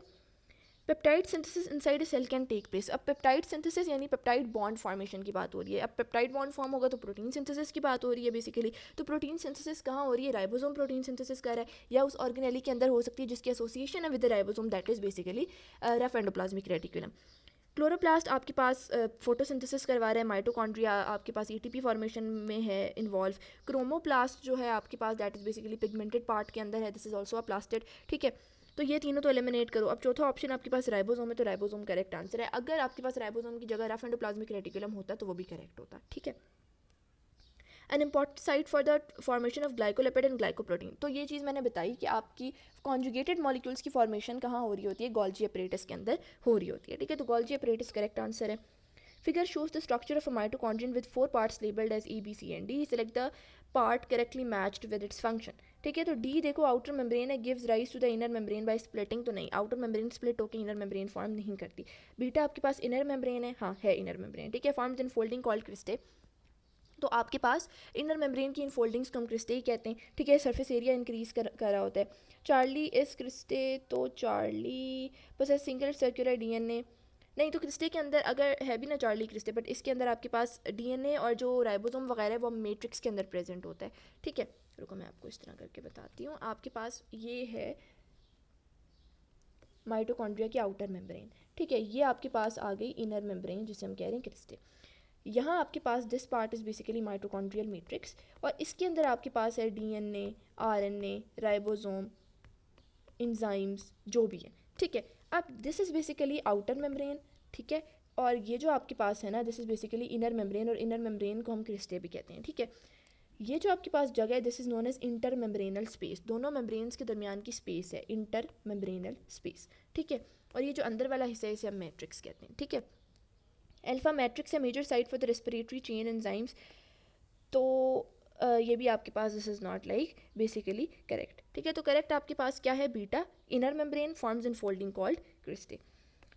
Peptide synthesis inside a cell can take place, अब पेप्टाइड सिंथेसिस यानी पेप्टाइड बॉन्ड फॉर्मेशन की बात हो रही है। अब पेप्टाइड बॉन्ड फॉर्म होगा तो प्रोटीन सिंथेसिस की बात हो रही है बेसिकली। तो प्रोटीन सिंथेसिस कहाँ हो रही है, राइबोसोम प्रोटीन सिंथेसिस कर रहा है, या उस ऑर्गेनेली के अंदर हो सकती है जिसकी एसोसिएशन है with ribosome, that is basically rough endoplasmic reticulum. Chloroplast आपके पास फोटोसिंथेसिस करवा रहा है, माइटोकॉन्ड्रिया आपके पास एटीपी फॉर्मेशन में है इन्वॉल्व। क्रोमोप्लास्ट जो है आपके पास that is basically pigmented part के अंदर है, this is also a plastid, ठीक है। तो ये तीनों तो एलिमिनेट करो। अब चौथा ऑप्शन आपके पास राइबोसोम है, तो राइबोसोम करेक्ट आंसर है। अगर आपके पास राइबोसोम की जगह रफ एंडोप्लाज्मिक रेटिकुलम होता तो वो भी करेक्ट होता, ठीक है। An important site for the formation of glycolipid and glycoprotein, तो ये चीज़ मैंने बताई कि आपकी कॉन्जुगेटेड मॉलिक्यूल्स की फॉर्मेशन कहाँ हो रही होती है, गोल्जी अपरेटस के अंदर हो रही होती है, ठीक है। तो गोल्जी अपरेटस करेक्ट आंसर है। Figure shows the structure of a mitochondrion with 4 parts labeled as E, B, C and D. Select the part correctly matched with its function. ठीक है, तो D देखो आउटर मेम्ब्रेन है, gives rise to the inner membrane by splitting, तो नहीं, outer membrane split होकर inner membrane form नहीं करती। बीटा आपके पास इनर मेम्ब्रेन है, हाँ है इनर मेम्ब्रेन, ठीक है। Formed in folding called cristae, तो आपके पास इनर मेम्ब्रेन की इन फोल्डिंग्स को हम क्रिस्टे ही कहते हैं, ठीक है। सरफेस एरिया इंक्रीज कर रहा होता है। चार्ली इस क्रिस्टे, तो चार्ली बस सिंगल सर्कुलर डीएनए, नहीं तो क्रिस्टे के अंदर अगर है भी ना चार्ली क्रिस्टे, बट इसके अंदर आपके पास डीएनए और जो राइबोसोम वगैरह है वो मैट्रिक्स के अंदर प्रेजेंट होता है, ठीक है। रुको मैं आपको इस तरह करके बताती हूँ। आपके पास ये है माइटोकॉन्ड्रिया की आउटर मेम्ब्रेन, ठीक है। ये आपके पास आ गई इनर मेम्ब्रेन जिसे हम कह रहे हैं क्रिस्टे। यहाँ आपके पास this part is basically mitochondrial matrix, और इसके अंदर आपके पास है डीएनए, आरएनए, राइबोसोम, इंजाइम्स जो भी है, ठीक है। अब this is basically outer membrane, ठीक है। और ये जो आपके पास है ना, this is basically inner membrane, और इनर मेम्ब्रेन को हम क्रिस्टे भी कहते हैं, ठीक है। ये जो आपके पास जगह है this is known as inter membranal space, दोनों मेम्ब्रेन्स के दरमियान की स्पेस है इंटर मेम्ब्रेनल स्पेस, ठीक है। और ये जो अंदर वाला हिस्सा है इसे हम मैट्रिक्स कहते हैं, ठीक है। अल्फा मैट्रिक्स है major site for the respiratory chain enzymes, तो ये भी आपके पास this is not like basically correct, ठीक है। तो करेक्ट आपके पास क्या है, beta inner membrane forms in folding called cristae,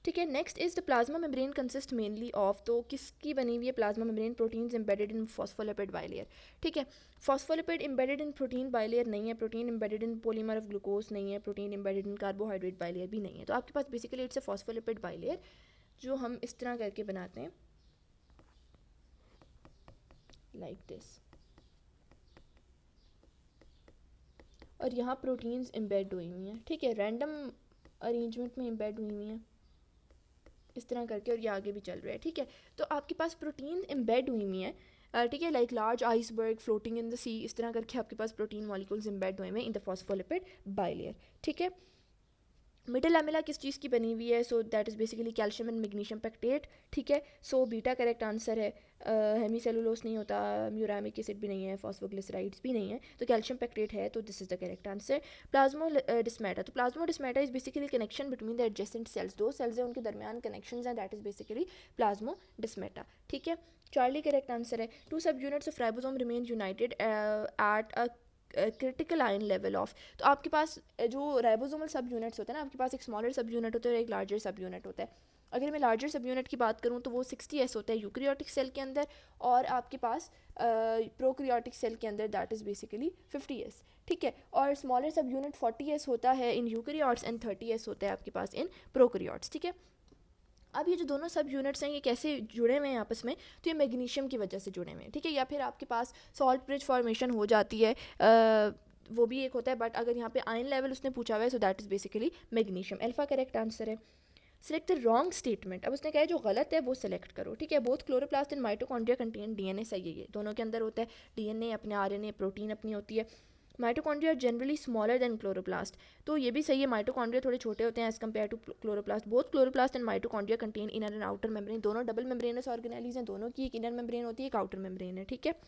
ठीक है। Next is the plasma membrane consist mainly of, तो किसकी बनी हुई है plasma membrane, proteins embedded in phospholipid bilayer, ठीक है। Phospholipid embedded in protein bilayer नहीं है, protein embedded in polymer of glucose नहीं है, protein embedded in carbohydrate bilayer भी नहीं है। तो आपके पास basically it's a phospholipid bilayer जो हम इस तरह करके बनाते हैं लाइक दिस, और यहाँ प्रोटीन्स एम्बेड हुई हुई हैं, ठीक है। रैंडम अरेंजमेंट में एम्बेड हुई हुई हैं, इस तरह करके, और ये आगे भी चल रहा है, ठीक है। तो आपके पास प्रोटीन एम्बेड हुई हुई है, ठीक है, like large iceberg floating in the sea, इस तरह करके आपके पास प्रोटीन मॉलिक्यूल्स एम्बेड हुए हैं इन द फॉस्फोलिपिड बाइलेयर, ठीक है। मिडिल लैमेला किस चीज़ की बनी हुई है? So that is basically calcium and magnesium pectate, ठीक है। सो बीटा करेक्ट आंसर है। हेमी सेलुलोस नहीं होता, म्यूरामिक एसिड भी नहीं है, फॉस्फोग्लिसराइड्स भी नहीं है, तो कैल्शियम पेक्टेट है, तो this is the correct answer. Plasmodesmata, तो plasmodesmata is basically connection between the adjacent cells, दो सेल्स हैं उनके दरमियान कनेक्शन है, दैट इज बेसिकली प्लाज्मोडिस्माटा, ठीक है। चार्ली करेक्ट आंसर है। टू सब units of ribosome remain United at a critical ion level of, तो आपके पास जो राइबोसोमल सब यूनिट्स होते हैं ना, आपके पास एक स्मॉलर सब यूनिट होता है और एक लार्जर सब यूनिट होता है। अगर मैं लार्जर सब यूनिट की बात करूँ तो वो 60S होता है यूकैरियोटिक सेल के अंदर, और आपके पास प्रोकैरियोटिक सेल के अंदर दैट इज़ बेसिकली 50S, ठीक है। और स्मॉलर सब यूनिट 40S होता है इन यूकैरियोट्स एंड 30S होता है आपके पास इन प्रोकैरियोट्स, ठीक है। अब ये जो दोनों सब यूनिट्स हैं ये कैसे जुड़े हुए हैं आपस में? तो ये मैग्नीशियम की वजह से जुड़े हुए हैं, ठीक है। या फिर आपके पास सॉल्ट ब्रिज फॉर्मेशन हो जाती है, वो भी एक होता है, बट अगर यहाँ पे आयन लेवल उसने पूछा हुआ है, so that is basically magnesium. Alpha correct answer है। सेलेक्ट द रॉन्ग स्टेटमेंट, अब उसने कहा है जो गलत है वो सेलेक्ट करो, ठीक है। Both chloroplast and mitochondria contain DNA, सही है, ये दोनों के अंदर होता है डीएनए, अपने आरएनए, प्रोटीन अपनी होती है। Mitochondria generally smaller than chloroplast, तो ये भी सही है, माइटोकॉन्ड्रिया थोड़े छोटे होते हैं as compare to chloroplast. Both chloroplast and mitochondria contain inner and outer membrane, दोनों डबल मेम्ब्रेनस ऑर्गेनेलीज हैं, दोनों की एक इनर मेम्ब्रेन होती है, एक आउटर मेम्ब्रेन है, ठीक है।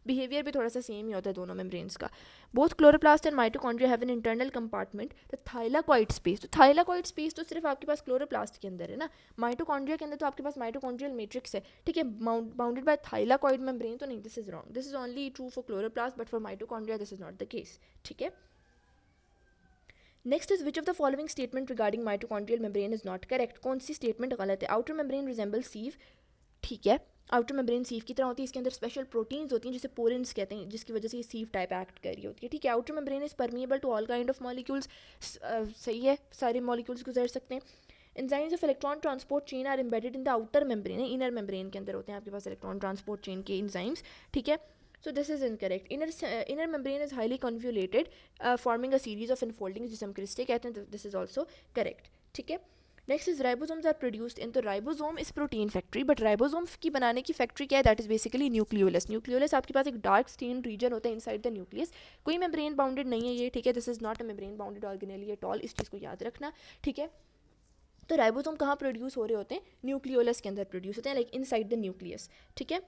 बिहेवियर भी थोड़ा सा सेम ही होता है दोनों मेम्ब्रेन्स का। Both chloroplast and mitochondria have an internal compartment the thylakoid space, तो थाइलाकॉइड स्पेस तो सिर्फ आपके पास क्लोरोप्लास्ट के अंदर है ना, माइटोकॉन्ड्रिया के अंदर तो आपके पास माइटोकॉन्ड्रियल मैट्रिक्स है, ठीक है, बाउंडेड बाय थाइलाकॉइड मेम्ब्रेन, तो नहीं, this is wrong, this is only true for chloroplast but for mitochondria this is not the case, ठीक है। Next is which of the following statement regarding mitochondrial membrane is not correct, कौन सी statement गलत है? Outer membrane resemble सीव, ठीक है, outer membrane सीव की तरह होती है, इसके अंदर स्पेशल प्रोटीन्स होती हैं जिसे पोरेंस कहते हैं, जिसकी वजह से ये सीव टाइप एक्ट कर रही होती है, ठीक है। Outer membrane is permeable to all kind of molecules, सही है, सारे मॉलिक्यूल्स गुजर सकते हैं। Enzymes of electron transport chain are embedded in the outer membrane, inner membrane के अंदर होते हैं आपके पास इलेक्ट्रॉन ट्रांसपोर्ट चेन के एंजाइम्स, ठीक है। So this is incorrect. Inner membrane is highly convoluted, forming a series of unfoldings जिसे हम क्रिस्टे कहते हैं, this is also correct, ठीक है। Next is ribosomes are produced in, तो ribosome is protein factory, but ribosome की बनाने की फैक्ट्री क्या है? That is basically nucleolus. Nucleolus आपके पास एक डार्क स्टेन रीजन होता है इनसाइड द न्यूक्लियस, कोई मेम्ब्रेन बाउंडेड नहीं है ये, ठीक है, this is not a membrane bounded organelle at all, इस चीज़ को याद रखना, ठीक है। तो राइबोसोम कहाँ प्रोड्यूस हो रहे होते हैं? न्यूक्लियोलस के अंदर प्रोड्यूस होते हैं, लाइक इनसाइड द न्यूक्लियस, ठीक है।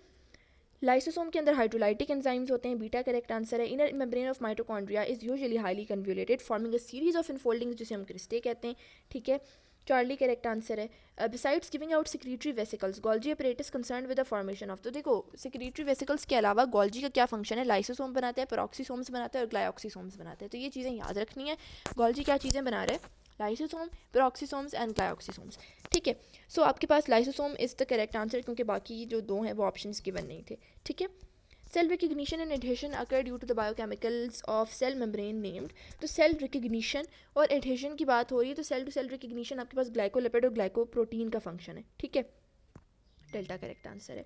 लाइसोसोम के अंदर हाइड्रोलाइटिक एंजाइम्स होते हैं, बीटा करेक्ट आंसर है। Inner membrane of mitochondria is usually highly convoluted, forming a series of infoldings जिसे हम क्रिस्टे कहते हैं, ठीक है। चार्ली करेक्ट आंसर है। Besides giving out secretory vesicles, Golgi apparatus concern with the formation of, तो देखो सिक्रीटरी वेसिकल्स के अलावा गोल्जी का क्या फंक्शन है? लाइसोसोम बनाते हैं, पेरोक्सीसोम्स बनाते हैं और ग्लाइऑक्सीसोम्स बनाते हैं, तो ये चीज़ें याद रखनी है। गोल्जी क्या चीज़ें बना रहे हैं? लाइसोसोम, पेरोक्सीसोम्स एंड ग्लाइऑक्सीसोम्स, ठीक है। सो आपके पास lysosome is the correct answer, क्योंकि बाकी जो दो हैं वो ऑप्शंस गिवन नहीं थे, ठीक है। Cell recognition and adhesion occur due to the biochemicals of cell membrane named, तो सेल रिकग्निशन और एडहेशन की बात हो रही है, तो सेल टू सेल रिकग्निशन आपके पास ग्लाइकोलिपिड और ग्लाइकोप्रोटीन का फंक्शन है, ठीक है, डेल्टा करेक्ट आंसर है।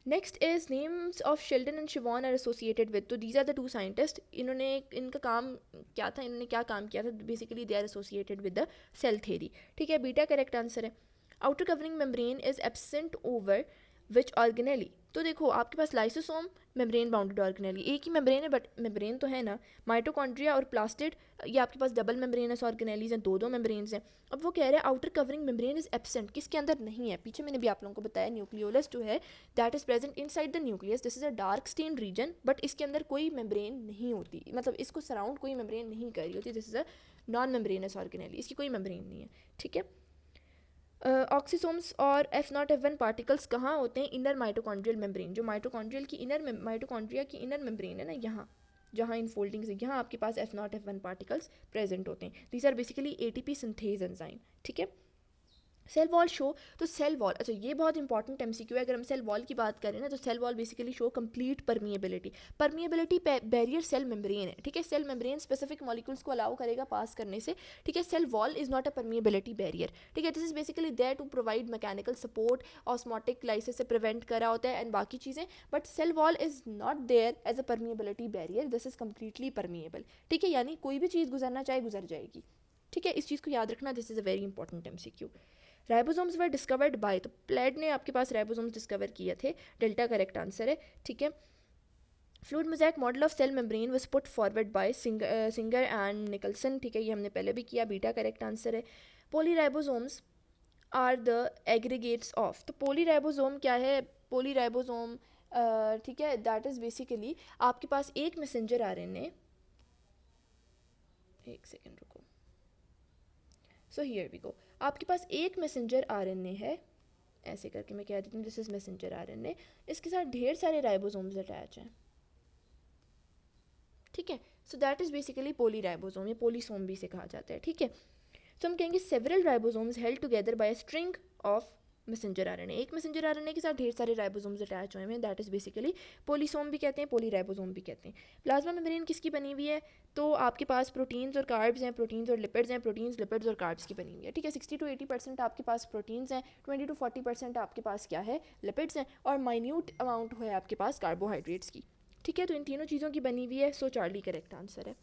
Next is names of Schleiden and Schwann are associated with, तो these are the two scientist, इन्होंने इनका काम क्या था, इन्होंने क्या काम किया था? Basically they are associated with the cell theory, ठीक है, बीटा करेक्ट आंसर है। Outer covering membrane is absent over which organelle, तो देखो आपके पास लाइसोसोम मेम्ब्रेन बाउंडेड ऑर्गेनेली, एक ही मेम्ब्रेन है बट मेम्ब्रेन तो है ना, माइटोकॉन्ड्रिया और प्लास्टिड ये आपके पास डबल मेम्ब्रेनस ऑर्गेनेलीज हैं, दो मेम्ब्रेन्स हैं। अब वो कह रहे हैं outer covering membrane is absent, किसके अंदर नहीं है? पीछे मैंने भी आप लोगों को बताया न्यूक्लियोलस जो है that is present inside the nucleus, this is a dark stain region, but इसके अंदर कोई मेम्ब्रेन नहीं होती, मतलब इसको सराउंड कोई मेम्ब्रेन नहीं कर रही होती, this is a non membranes organelle, इसकी कोई मेम्ब्रेन नहीं है, ठीक है। ऑक्सीसोम्स और F0F1 पार्टिकल्स कहाँ होते हैं? इनर माइटोकॉन्ड्रियल मेम्ब्रेन, जो माइटोकॉन्ड्रियल की इनर माइटोकॉन्ड्रिया की इनर मेम्ब्रेन है ना, यहाँ जहाँ इन फोल्डिंग्स है, यहाँ आपके पास F0F1 पार्टिकल्स प्रेजेंट होते हैं, these are basically ATP synthase enzyme, ठीक है। सेल वॉल शो, तो सेल वॉल, अच्छा ये बहुत इंपॉर्टेंट MCQ है, अगर हम सेल वॉल की बात करें ना तो cell wall basically show complete permeability, permeability barrier cell membrane है, ठीक है, सेल मेम्ब्रेन स्पेसिफिक मॉलिक्यूल्स को अलाउ करेगा पास करने से, ठीक है। Cell wall is not a permeability barrier, ठीक है, this is basically there to provide mechanical support, osmotic lysis से प्रिवेंट करा होता है एंड बाकी चीज़ें, but cell wall is not there as a permeability barrier, this is completely permeable, ठीक है, यानी कोई भी चीज़ गुजरना चाहे गुजर जाएगी, ठीक है, इस चीज़ को याद रखना, this is a very important MCQ। Ribosomes were discovered by, तो प्लेड ने आपके पास राइबोसोम्स डिस्कवर किए थे, डेल्टा करेक्ट आंसर है, ठीक है. Fluid mosaic model of cell membrane was put forward by Singer and Nicolson, ठीक है, ये हमने पहले भी किया, बीटा करेक्ट आंसर है. पॉलीराइबोसोम्स आर द एग्रीगेट्स ऑफ, तो पॉलीराइबोसोम क्या है, पॉलीराइबोसोम ठीक है, दैट इज़ बेसिकली आपके पास एक मैसेंजर आरएनए, एक सेकेंड रुको, सो हियर वी गो, आपके पास एक मैसेंजर आरएनए है, ऐसे करके मैं कह देती हूँ दिस इज मैसेंजर आरएनए, इसके साथ ढेर सारे राइबोसोम्स अटैच हैं, ठीक है. So that is basically polyribosome, या पॉलीसोम भी इसे कहा जाता है, ठीक है. सो हम कहेंगे several ribosomes held together by a string of messenger RNA, एक मैसेंजर आरएनए के साथ ढेर सारे राइबोसोम्स अटैच हुए हैं, दैट इज़ बेसिकली पॉलीसोम भी कहते हैं, पॉलीराइबोसोम भी कहते हैं. प्लाज्मा मेम्ब्रेन किसकी बनी हुई है, तो आपके पास प्रोटीन्स और कार्ब्स हैं, प्रोटीन्स और लिपिड्स हैं, प्रोटीन्स लिपिड्स और कार्ब्स की बनी हुई है, ठीक है. 60 to 80% आपके पास प्रोटीन्स हैं, 20 to 40% आपके पास क्या है, लिपिड्स हैं, और माइन्यूट अमाउंट है आपके पास कार्बोहाइड्रेट्स की, ठीक है. तो इन तीनों चीज़ों की बनी हुई है, सो चार्ली करेक्ट आंसर है.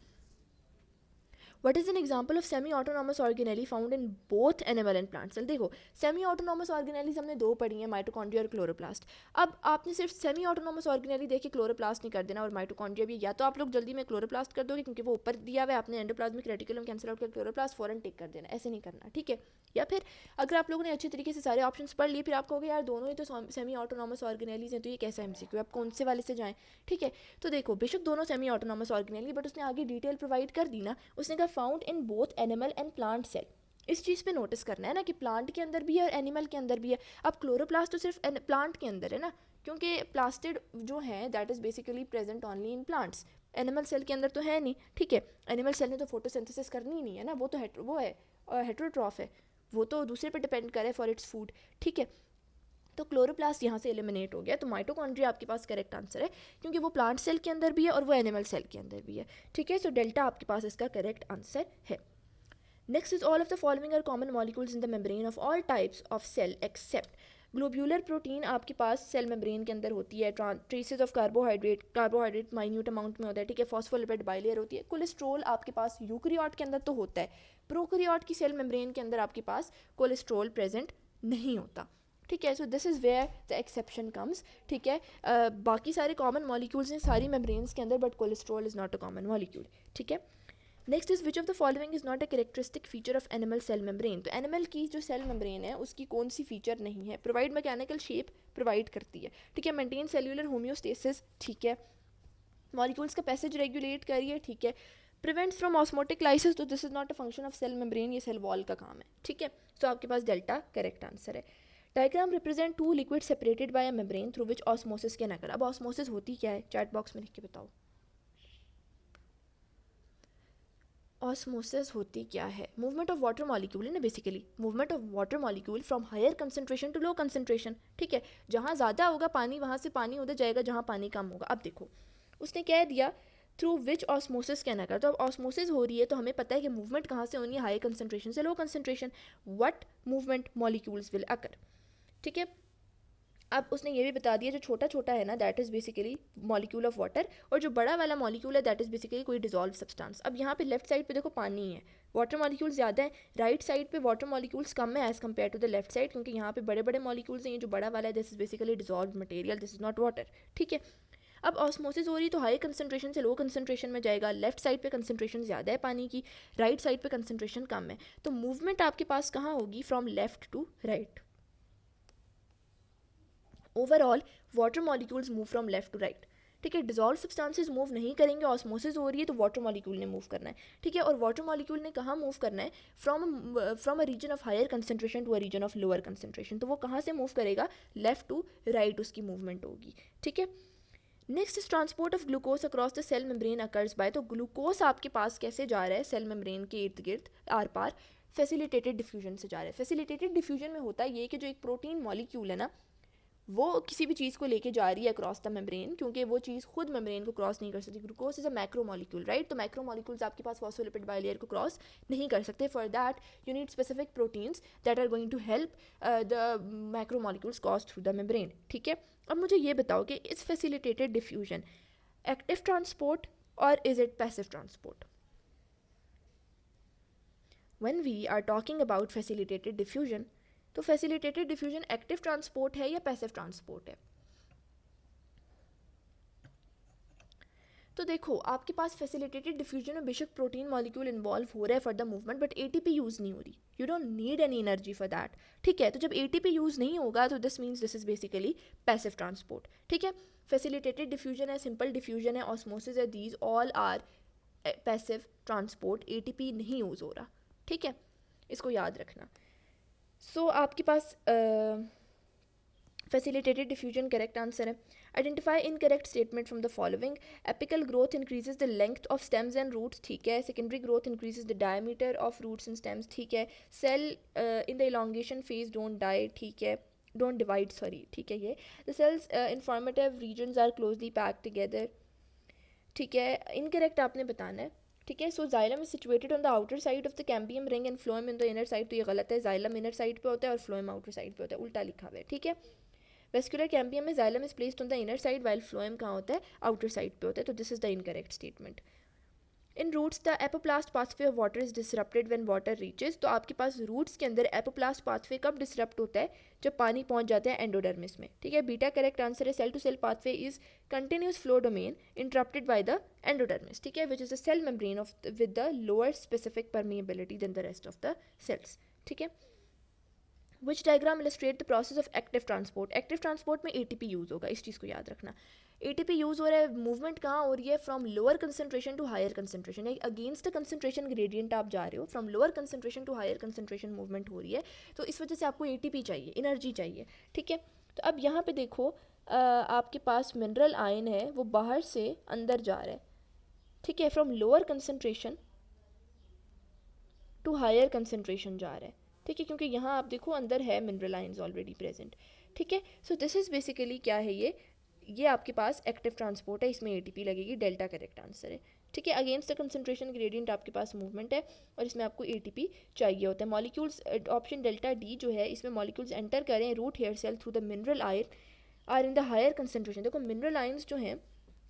What is an example of semi-autonomous organelle found in both animal and plant cell? देखो सेमी ऑटोनॉमस ऑर्गेनेलीज हमने दो पढ़ी हैं, माइटोकॉन्ड्रिया और क्लोरोप्लास्ट. अब आपने सिर्फ सेमी ऑटोनॉमस ऑर्गेनेली देख के क्लोरोप्लास्ट नहीं कर देना और माइटोकॉन्ड्रिया भी, या तो आप लोग जल्दी में क्लोरोप्लास्ट कर दोगे क्योंकि वो ऊपर दिया हुआ है, आपने एंडोप्लाज्मिक रेटिकुलम कैंसिल आउट कर क्लोरोप्लास्ट फॉरन टिक कर देना, ऐसे नहीं करना, ठीक है. या फिर अगर आप लोगों ने अच्छे तरीके से सारे ऑप्शंस पढ़ लिए, फिर आप कहोगे यार दोनों ही तो सेमी ऑटोनॉमस ऑर्गेनेलीज हैं, तो ये कैसा एमसीक्यू, आप कौन से वाले से जाएं, ठीक है. तो देखो बेशक दोनों सेमी ऑटोनॉमस ऑर्गेनेली, बट उसने आगे डिटेल प्रोवाइड कर दी ना, उसने कहा found in both animal and plant cell. इस चीज़ पे नोटिस करना है ना कि प्लांट के अंदर भी है और एनिमल के अंदर भी है. अब क्लोरोप्लास्ट तो सिर्फ प्लांट के अंदर है ना, क्योंकि प्लास्टिड जो है that is basically present only in plants, animal cell के अंदर तो है नहीं, ठीक है. एनिमल सेल ने तो फोटोसिंथेसिस करनी ही नहीं है ना, वो तो वो है हेटेरोट्रॉफ है, वो तो दूसरे पे डिपेंड करे फॉर इट्स फूड, ठीक है. तो क्लोरोप्लास्ट यहाँ से एलिमिनेट हो गया, तो माइटोकॉन्ड्रिया आपके पास करेक्ट आंसर है, क्योंकि वो प्लांट सेल के अंदर भी है और वो एनिमल सेल के अंदर भी है, ठीक है. सो डेल्टा आपके पास इसका करेक्ट आंसर है. Next is all of the following are common molecules in the membrane of all types of cell except globular protein आपके पास सेल मेम्ब्रेन के अंदर होती है, traces of carbohydrate minute amount में होता है, ठीक है. फॉस्फोलिपिड बाइलेयर होती है. कोलेस्ट्रॉल आपके पास यूकैरियोट के अंदर तो होता है, प्रोकैरियोट की सेल मेम्ब्रेन के अंदर आपके पास कोलेस्ट्रॉल प्रेजेंट नहीं होता, ठीक है. So this is where the exception comes, ठीक है. बाकी सारे कॉमन मॉलिक्यूल्स हैं सारी मेम्ब्रेन्स के अंदर, but cholesterol is not a common molecule, ठीक है. Next is which of the following is not a characteristic feature of animal cell membrane, तो एनिमल की जो सेल मेम्ब्रेन है उसकी कौन सी फीचर नहीं है. प्रोवाइड मैकेनिकल शेप प्रोवाइड करती है, ठीक है. मेंटेन सेल्यूलर होम्योस्टेसिस, ठीक है. मॉलिक्यूल्स का पैसेज रेगुलेट करिए, ठीक है. प्रिवेंट्स फ्रॉम ऑस्मोटिक लाइसिस, तो this is not a function of cell membrane, ये सेल वॉल का काम है, ठीक है. सो आपके पास डेल्टा करेक्ट आंसर है. Diagram represent two liquid separated by a membrane through which osmosis can occur. अब ऑस्मोसिस होती क्या है, चैट बॉक्स में लिख के बताओ. ऑस्मोसिस होती क्या है, मूवमेंट ऑफ वाटर मॉलिक्यूल है ना, basically movement of water molecule from higher concentration to low concentration, ठीक है. जहाँ ज़्यादा होगा पानी वहाँ से पानी उधर जाएगा जहाँ पानी कम होगा. अब देखो उसने कह दिया थ्रू विच ऑस्मोसिस कैन अकर, तो अब ऑस्मोसिस हो रही है तो हमें पता है कि मूवमेंट कहाँ से होनी है, हाई कंसंट्रेशन से low concentration. What movement molecules will occur, ठीक है. अब उसने ये भी बता दिया जो छोटा छोटा है ना that is basically molecule of water, और जो बड़ा वाला मॉलिक्यूल है दैट इज़ बेसिकली कोई डिजॉल्व सब्सटेंस. अब यहाँ पे लेफ्ट साइड पे देखो पानी है, वाटर मॉलिक्यूल्स ज़्यादा है, राइट साइड पे वाटर मॉलिक्यूल्स कम है as compare to the left side, क्योंकि यहाँ पे बड़े बड़े मॉलिक्यूल्स हैं, ये जो बड़ा वाला है this is basically dissolve material, this is not water, ठीक है. अब ऑस्मोसिस हो रही तो हाई कंसंट्रेशन से लो कंसंट्रेशन में जाएगा, लेफ्ट साइड पे कंसंट्रेशन ज़्यादा है पानी की, राइट साइड पे कंसंट्रेशन कम है, तो मूवमेंट आपके पास कहाँ होगी, from left to right. Overall water molecules move from left to right, ठीक है. डिजॉल्व सब्सटेंसेस मूव नहीं करेंगे, ऑस्मोसिस हो रही है तो वाटर मॉलिक्यूल ने मूव करना है, ठीक है. और वाटर मॉलिक्यूल ने कहाँ मूव करना है, from a region of higher concentration to a region of lower concentration, तो वो कहाँ से मूव करेगा, लेफ्ट टू राइट उसकी मूवमेंट होगी, ठीक है. Next is transport of glucose across the cell membrane occurs by, तो ग्लूकोज आपके पास कैसे जा रहा है सेल मेम्ब्रेन के इर्द गिर्द आर पार, फैसिलिटेटेड डिफ्यूजन से जा रहा है. फैसिलिटेटेड डिफ्यूजन में होता है ये कि जो एक प्रोटीन मॉलिक्यूल है ना वो किसी भी चीज़ को लेके जा रही है अक्रॉस द मेम्ब्रेन, क्योंकि वो चीज़ खुद मेम्ब्रेन को क्रॉस नहीं कर सकती. Glucose is a macro molecule, right. तो मैक्रो मॉलिक्यूल्स आपके पास फॉस्फोलिपिड बाइलेयर को क्रॉस नहीं कर सकते. For that you need specific proteins that are going to help the macro molecules cross through the membrane, ठीक है. अब मुझे ये बताओ कि इस फैसिलिटेटेड डिफ्यूजन एक्टिव ट्रांसपोर्ट और is it passive transport. When we are talking about facilitated diffusion, तो फैसिलिटेटेड डिफ्यूजन एक्टिव ट्रांसपोर्ट है या पैसिव ट्रांसपोर्ट है? तो देखो आपके पास फैसिलिटेटेड डिफ्यूजन में बेशक प्रोटीन मॉलिक्यूल इन्वॉल्व हो रहा है for the movement, but ATP use नहीं हो रही, you don't need any energy for that, ठीक है। तो जब एटीपी यूज़ नहीं होगा तो this means this is basically passive transport, ठीक है। फैसिलिटेटेड डिफ्यूजन है, सिंपल डिफ्यूजन है, ऑस्मोसिस है, these all are passive transport, ATP नहीं यूज़ हो रहा, ठीक है, इसको याद रखना। सो आपके पास फैसिलिटेटेड डिफ्यूजन करेक्ट आंसर है। Identify incorrect statement from the following. Apical growth increases the length of stems and roots, ठीक है। Secondary growth increases the diameter of roots and stems, ठीक है। Cell in the elongation phase don't die, ठीक है, don't divide, sorry, ठीक है। ये the cells informative regions are closely packed together, ठीक है। इनकरेक्ट आपने बताना है, ठीक है। So xylem is situated on the outer side of the cambium ring and phloem in the inner side, तो ये गलत है, जाइलम इनर साइड पे होता है और फ्लोएम आउटर साइड पे होता है, उल्टा लिखा हुआ है, ठीक है। वेस्कुलर कैम्बियम में xylem is placed on the inner side while phloem कहाँ होता है, आउटर साइड पे होता है, तो this is the incorrect statement. In roots the apoplast pathway of water is disrupted when water reaches, तो आपके पास रूट्स के अंदर एपोप्लास्ट पाथवे कब डिसरप्ट होता है, जब पानी पहुंच जाता है एंडोडर्मिस में, ठीक है। बीटा करेक्ट आंसर है, cell to cell pathway is continuous flow domain interrupted by the endodermis, ठीक है, which is the cell membrane of with the lower specific permeability than the rest of the cells, ठीक है। Which diagram illustrate the process of active transport, active transport में ATP use होगा, इस चीज़ को याद रखना। एटीपी यूज़ हो रहा है, मूवमेंट कहाँ हो रही है, from lower concentration to higher concentration, against the concentration gradient आप जा रहे हो, from lower concentration to higher concentration movement हो रही है, तो इस वजह से आपको एटीपी चाहिए, एनर्जी चाहिए, ठीक है। तो अब यहाँ पे देखो आपके पास मिनरल आयन है, वो बाहर से अंदर जा रहा है, ठीक है, from lower concentration to higher concentration जा रहा है, ठीक है, क्योंकि यहाँ आप देखो अंदर है मिनरल आयंस ऑलरेडी प्रेजेंट, ठीक है। सो दिस इज़ बेसिकली क्या है, ये आपके पास एक्टिव ट्रांसपोर्ट है, इसमें एटीपी लगेगी, डेल्टा करेक्ट आंसर है, ठीक है। अगेंस्ट द कंसंट्रेशन ग्रेडियंट आपके पास मूवमेंट है और इसमें आपको एटीपी चाहिए होता है। मॉलिक्यूल्स, ऑप्शन डेल्टा डी जो है, इसमें मॉलिक्यूल्स एंटर करें root hair cell through the mineral ion are in the higher concentration, देखो मिनरल आयंस जो हैं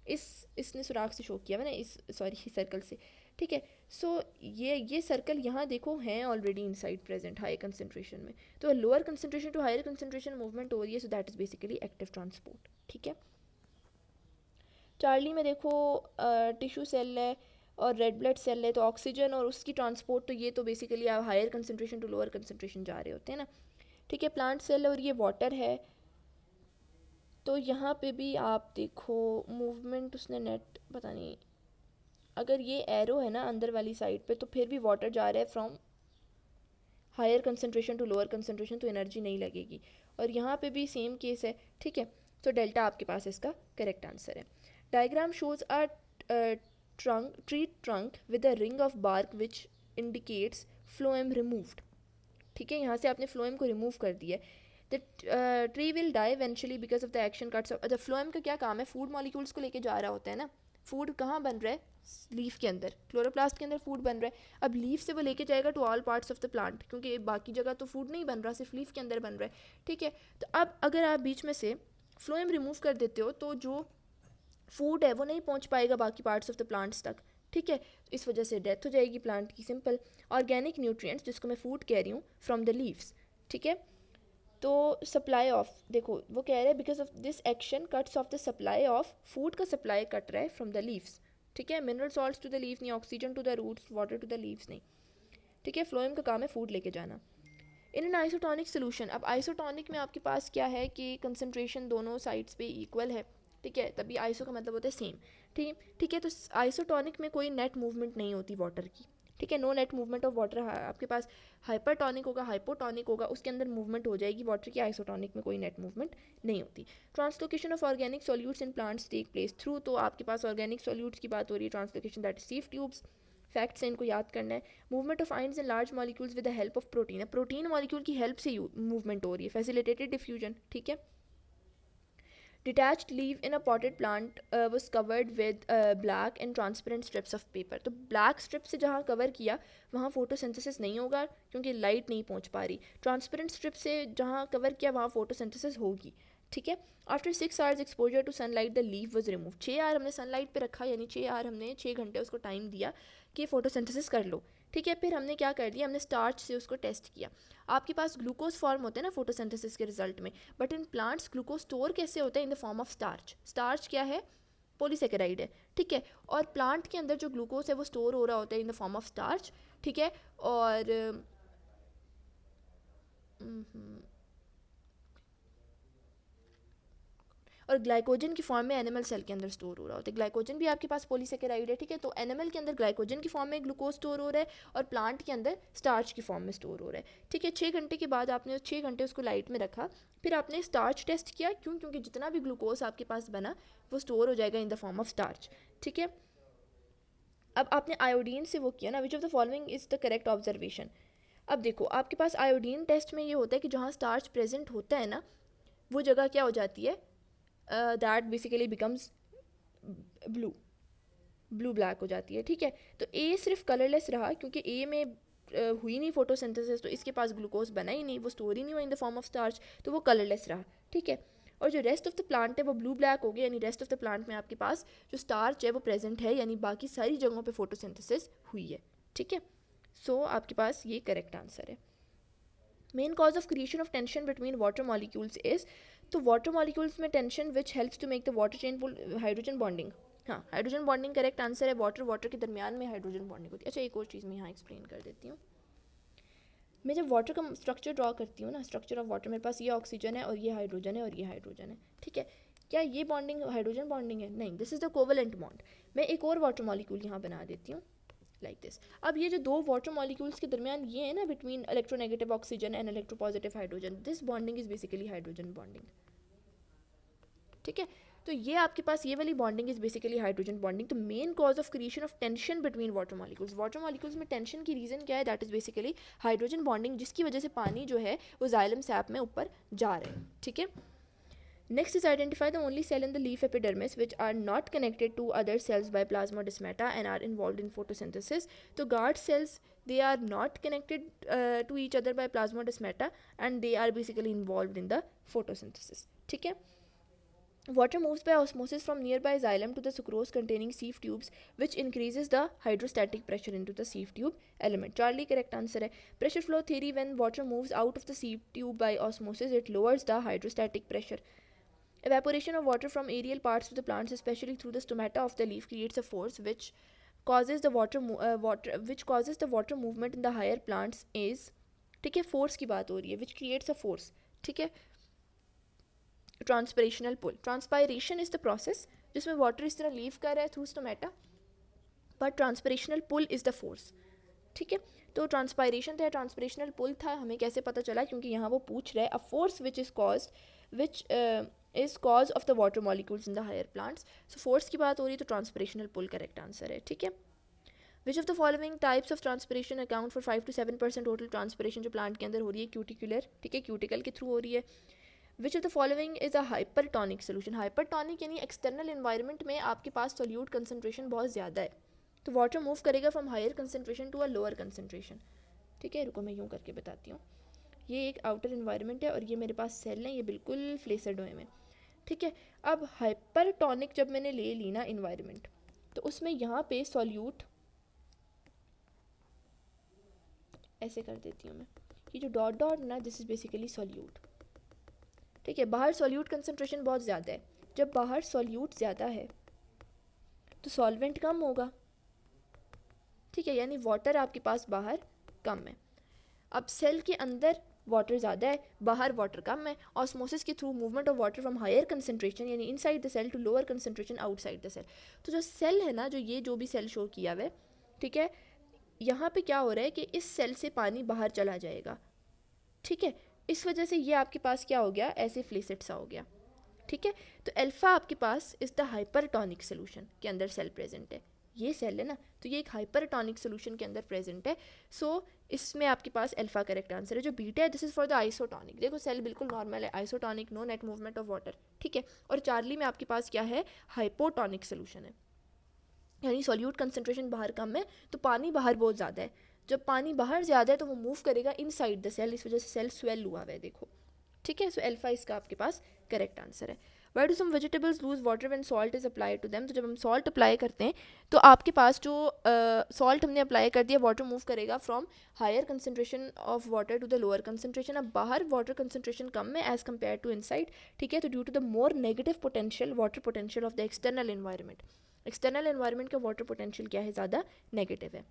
इसने सुराख से शो किया मैंने, इस सॉरी सर्कल से, ठीक है। सो ये सर्कल यहाँ देखो हैं already inside present high concentration में, तो lower concentration to higher concentration movement हो रही है, so that is basically active transport, ठीक है। चार्ली में देखो टिश्यू सेल है और रेड ब्लड सेल है, तो ऑक्सीजन और उसकी ट्रांसपोर्ट, तो ये तो बेसिकली आप higher concentration to lower concentration जा रहे होते हैं ना, ठीक है। प्लांट सेल और ये वाटर है, तो यहाँ पे भी आप देखो मूवमेंट उसने नेट पता नहीं, अगर ये एरो है ना अंदर वाली साइड पे, तो फिर भी वाटर जा रहा है from higher concentration to lower concentration, तो एनर्जी नहीं लगेगी, और यहाँ पे भी सेम केस है, ठीक है। तो डेल्टा आपके पास इसका करेक्ट आंसर है। Diagram shows a tree trunk with a ring of bark which indicates phloem removed, ठीक है, यहाँ से आपने फ्लोएम को रिमूव कर दिया है। The tree will die eventually because of the action cuts of the phloem का क्या काम है, फूड मॉलिक्यूल्स को लेके जा रहा होता है ना, फूड कहाँ बन रहा है, लीफ के अंदर, क्लोरोप्लास्ट के अंदर फूड बन रहा है, अब लीफ से वो लेके जाएगा to all parts of the plant, क्योंकि बाकी जगह तो फूड नहीं बन रहा, सिर्फ लीफ के अंदर बन रहा है, ठीक है। तो अब अगर आप बीच में से फ्लोएम रिमूव कर देते हो तो जो फूड है वो नहीं पहुंच पाएगा बाकी पार्ट्स ऑफ द प्लांट्स तक, ठीक है, इस वजह से डेथ हो जाएगी प्लांट की, सिंपल। ऑर्गेनिक न्यूट्रिएंट्स, जिसको मैं फूड कह रही हूँ, फ्रॉम द लीव्स, ठीक है। तो सप्लाई ऑफ, देखो वो कह रहे हैं because of this action cuts of the supply of food, का सप्लाई कट रहा है फ्रॉम द लीव्स, ठीक है। Mineral salts to the leaves नहीं, oxygen to the roots, water to the leaves नहीं, ठीक है। फ्लोएम का काम है फूड लेके जाना। इन एन आइसोटोनिक सोल्यूशन, अब आइसोटोनिक में आपके पास क्या है कि कंसंट्रेशन दोनों साइड्स पे इक्वल है, ठीक है, तभी आइसो का मतलब होता है सेम, ठीक है। तो आइसोटोनिक में कोई नेट मूवमेंट नहीं होती वाटर की, ठीक है, no net movement of water. आपके पास हाइपरटोनिक होगा, हाइपोटोनिक होगा, उसके अंदर मूवमेंट हो जाएगी वाटर की, आइसोटोनिक में कोई नेट मूवमेंट नहीं होती। Translocation of organic solutes in plants take place through, तो आपके पास ऑर्गेनिक सॉल्यूट्स की बात हो रही है, translocation that sieve tubes, facts हैं इनको याद करना है। Movement of ions in large molecules with the help of protein, है प्रोटीन मॉलिक्यूल की हेल्प से मूवमेंट हो रही है, फैसिलिटेटेड डिफ्यूजन, ठीक है। Detached leaf in a potted plant was covered with black and transparent strips of paper, तो black strip से जहाँ कवर किया वहाँ photosynthesis नहीं होगा क्योंकि लाइट नहीं पहुँच पा रही, ट्रांसपेरेंट स्ट्रिप से जहाँ कवर किया वहाँ photosynthesis होगी, ठीक है। After 6 hours exposure to sunlight the leaf was remove, 6 hour हमने सनलाइट पे रखा, यानी 6 hour हमने 6 घंटे उसको टाइम दिया कि फोटोसिंथेसिस कर लो, ठीक है। फिर हमने क्या कर दिया, हमने स्टार्च से उसको टेस्ट किया। आपके पास ग्लूकोज फॉर्म होते हैं ना फोटोसिंथेसिस के रिजल्ट में, but in plants glucose store कैसे होता है, in the form of starch. Starch क्या है, पॉलीसेकेराइड है, ठीक है। और प्लांट के अंदर जो ग्लूकोज है वो स्टोर हो रहा होता है in the form of starch, ठीक है। और और ग्लाइकोजन की फॉर्म में एनिमल सेल के अंदर स्टोर हो रहा होता है। ग्लाइकोजन भी आपके पास पॉलीसेकेराइड है, ठीक है। तो एनिमल के अंदर ग्लाइकोजन की फॉर्म में ग्लूकोज स्टोर हो रहा है और प्लांट के अंदर स्टार्च की फॉर्म में स्टोर हो रहा है, ठीक है। 6 घंटे के बाद आपने 6 घंटे उसको लाइट में रखा, फिर आपने स्टार्च टेस्ट किया। क्यों? क्योंकि जितना भी ग्लूकोज आपके पास बना वो स्टोर हो जाएगा इन द फॉर्म ऑफ स्टार्च, ठीक है। अब आपने आयोडीन से वो किया ना, विच of the following is the correct observation. अब देखो आपके पास आयोडीन टेस्ट में ये होता है कि जहाँ स्टार्च प्रेजेंट होता है ना, वो जगह क्या हो जाती है, that basically becomes blue black हो जाती है, ठीक है। तो ए सिर्फ कलरलेस रहा क्योंकि ए में हुई नहीं फोटोसिंथेसिस, तो इसके पास ग्लूकोज बना ही नहीं, वो स्टोर ही नहीं हुआ इन द फॉर्म ऑफ स्टार्च, तो वो कलरलेस रहा, ठीक है। और जो रेस्ट ऑफ द प्लांट है वो ब्लू ब्लैक हो गया, यानी रेस्ट ऑफ द प्लांट में आपके पास जो स्टार्च है वो प्रेजेंट है, यानी बाकी सारी जगहों पे फोटोसिंथेसिस हुई है, ठीक है। सो आपके पास ये करेक्ट आंसर है। Main cause of creation of tension between water molecules is, तो वाटर मॉलिक्यूल्स में tension which helps to make the water chain hydrogen bonding, हाँ हाइड्रोजन बॉन्डिंग करेक्ट आंसर है। वाटर के दरमियान में हाइड्रोजन बॉन्डिंग होती है। अच्छा एक और चीज़ मैं यहाँ एक्सप्लेन कर देती हूँ। मैं जब वाटर का स्ट्रक्चर ड्रॉ करती हूँ ना, स्ट्रक्चर ऑफ वाटर, मेरे पास ये ऑक्सीजन है और ये हाइड्रोजन है और ये हाइड्रोजन है, ठीक है। क्या ये बॉन्डिंग हाइड्रोजन बॉन्डिंग है? नहीं, this is the covalent bond. मैं एक और वाटर मॉलिक्यूल यहाँ बना देती हूँ लाइक दिस। अब ये जो दो वाटर मॉलिक्यूल्स के दरमियान ये है ना, between electronegative oxygen and electropositive hydrogen, this bonding is basically hydrogen bonding, ठीक है। तो ये आपके पास ये वाली bonding is basically hydrogen bonding. तो main cause of creation of tension between water molecules में टेंशन की रीजन क्या है, that is basically hydrogen bonding, जिसकी वजह से पानी जो है वो जाइलम सैप में ऊपर जा रहा है, ठीक है। Next is identify the only cell in the leaf epidermis which are not connected to other cells by plasmodesmata and are involved in photosynthesis. So guard cells, they are not connected to each other by plasmodesmata and they are basically involved in the photosynthesis. ठीक है. Water moves by osmosis from nearby xylem to the sucrose containing sieve tubes which increases the hydrostatic pressure into the sieve tube element. Charlie correct answer है. Pressure flow theory, when water moves out of the sieve tube by osmosis, it lowers the hydrostatic pressure. Evaporation of water from aerial parts of the plants, especially through the stomata of the leaf, creates a force which causes the water movement in the higher plants is, ठीक है, force की बात हो रही है, which creates a force, ठीक है, transpirational pull. Transpiration is the process जिसमें water इस तरह leave कर रहा है through stomata, but transpirational pull is the force, ठीक है। तो ट्रांसपायरेशन था, ट्रांसपरेशनल पुल था, हमें कैसे पता चला, क्योंकि यहाँ वो पूछ रहा है a force which is cause of the water molecules in the higher plants. So force की बात हो रही है तो ट्रांसपरेशनल पुल करेक्ट आंसर है, ठीक है। Which of the following types of transpiration account for 5 to 7% total transpiration जो प्लांट के अंदर हो रही है, क्यूटिकुलर, ठीक है, क्यूटिकल के थ्रू हो रही है। Which of the following is a hypertonic solution. Hypertonic यानी एक्सटर्नल एनवायरनमेंट में आपके पास सोल्यूट कंसनट्रेशन बहुत ज़्यादा है, तो वाटर मूव करेगा from higher concentration to a lower concentration, ठीक है। रुको मैं यूँ करके बताती हूँ। ये एक आउटर इन्वायरमेंट है और ये मेरे पास सेल है, ये बिल्कुल फ्लेसड हुए में, ठीक है। अब हाइपरटोनिक जब मैंने ले ली ना इन्वायरमेंट, तो उसमें यहाँ पे सॉल्यूट ऐसे कर देती हूँ मैं, ये जो डॉट डॉट ना, दिस इज बेसिकली सॉल्यूट, ठीक है। बाहर सॉल्यूट कंसनट्रेशन बहुत ज़्यादा है, जब बाहर सॉल्यूट ज़्यादा है तो सॉल्वेंट कम होगा, ठीक है, यानी वाटर आपके पास बाहर कम है। अब सेल के अंदर वाटर ज़्यादा है, बाहर वाटर कम है, ऑस्मोसिस के through movement of water from higher concentration यानी inside the cell to lower concentration outside the cell. तो जो सेल है ना, जो भी सेल शो किया हुआ है, ठीक है, यहाँ पे क्या हो रहा है कि इस सेल से पानी बाहर चला जाएगा, ठीक है। इस वजह से ये आपके पास क्या हो गया, ऐसे फ्लेसेट सा हो गया, ठीक है। तो अल्फा आपके पास इस द हाइपरटोनिक सोल्यूशन के अंदर सेल प्रेजेंट है, ये सेल है ना, तो ये एक हाइपरटोनिक सोल्यूशन के अंदर प्रेजेंट है। सो इसमें आपके पास अल्फा करेक्ट आंसर है। जो बीटा है this is for the isotonic, देखो सेल बिल्कुल नॉर्मल है, isotonic, no net movement of water, ठीक है। और चार्ली में आपके पास क्या है, हाइपोटोनिक सोल्यूशन है, यानी सॉल्यूट कंसनट्रेशन बाहर कम है तो पानी बाहर बहुत ज़्यादा है, जब पानी बाहर ज़्यादा है तो वो मूव करेगा इनसाइड द सेल, इस वजह से सेल स्वेल हुआ हुआ है, देखो, ठीक है। सो अल्फा इसका आपके पास करेक्ट आंसर है। Why do some vegetables lose water when salt is applied to them, तो जब हम सॉल्ट अप्लाई करते हैं तो आपके पास जो सॉल्ट हमने अप्लाई कर दिया, वाटर मूव करेगा from higher concentration of water to the lower concentration. अब बाहर वाटर कंसनट्रेशन कम है एज कम्पेयर टू इनसाइड, ठीक है. तो due to the more negative potential water potential of the external environment, external environment का water potential क्या है, ज़्यादा नेगेटिव है.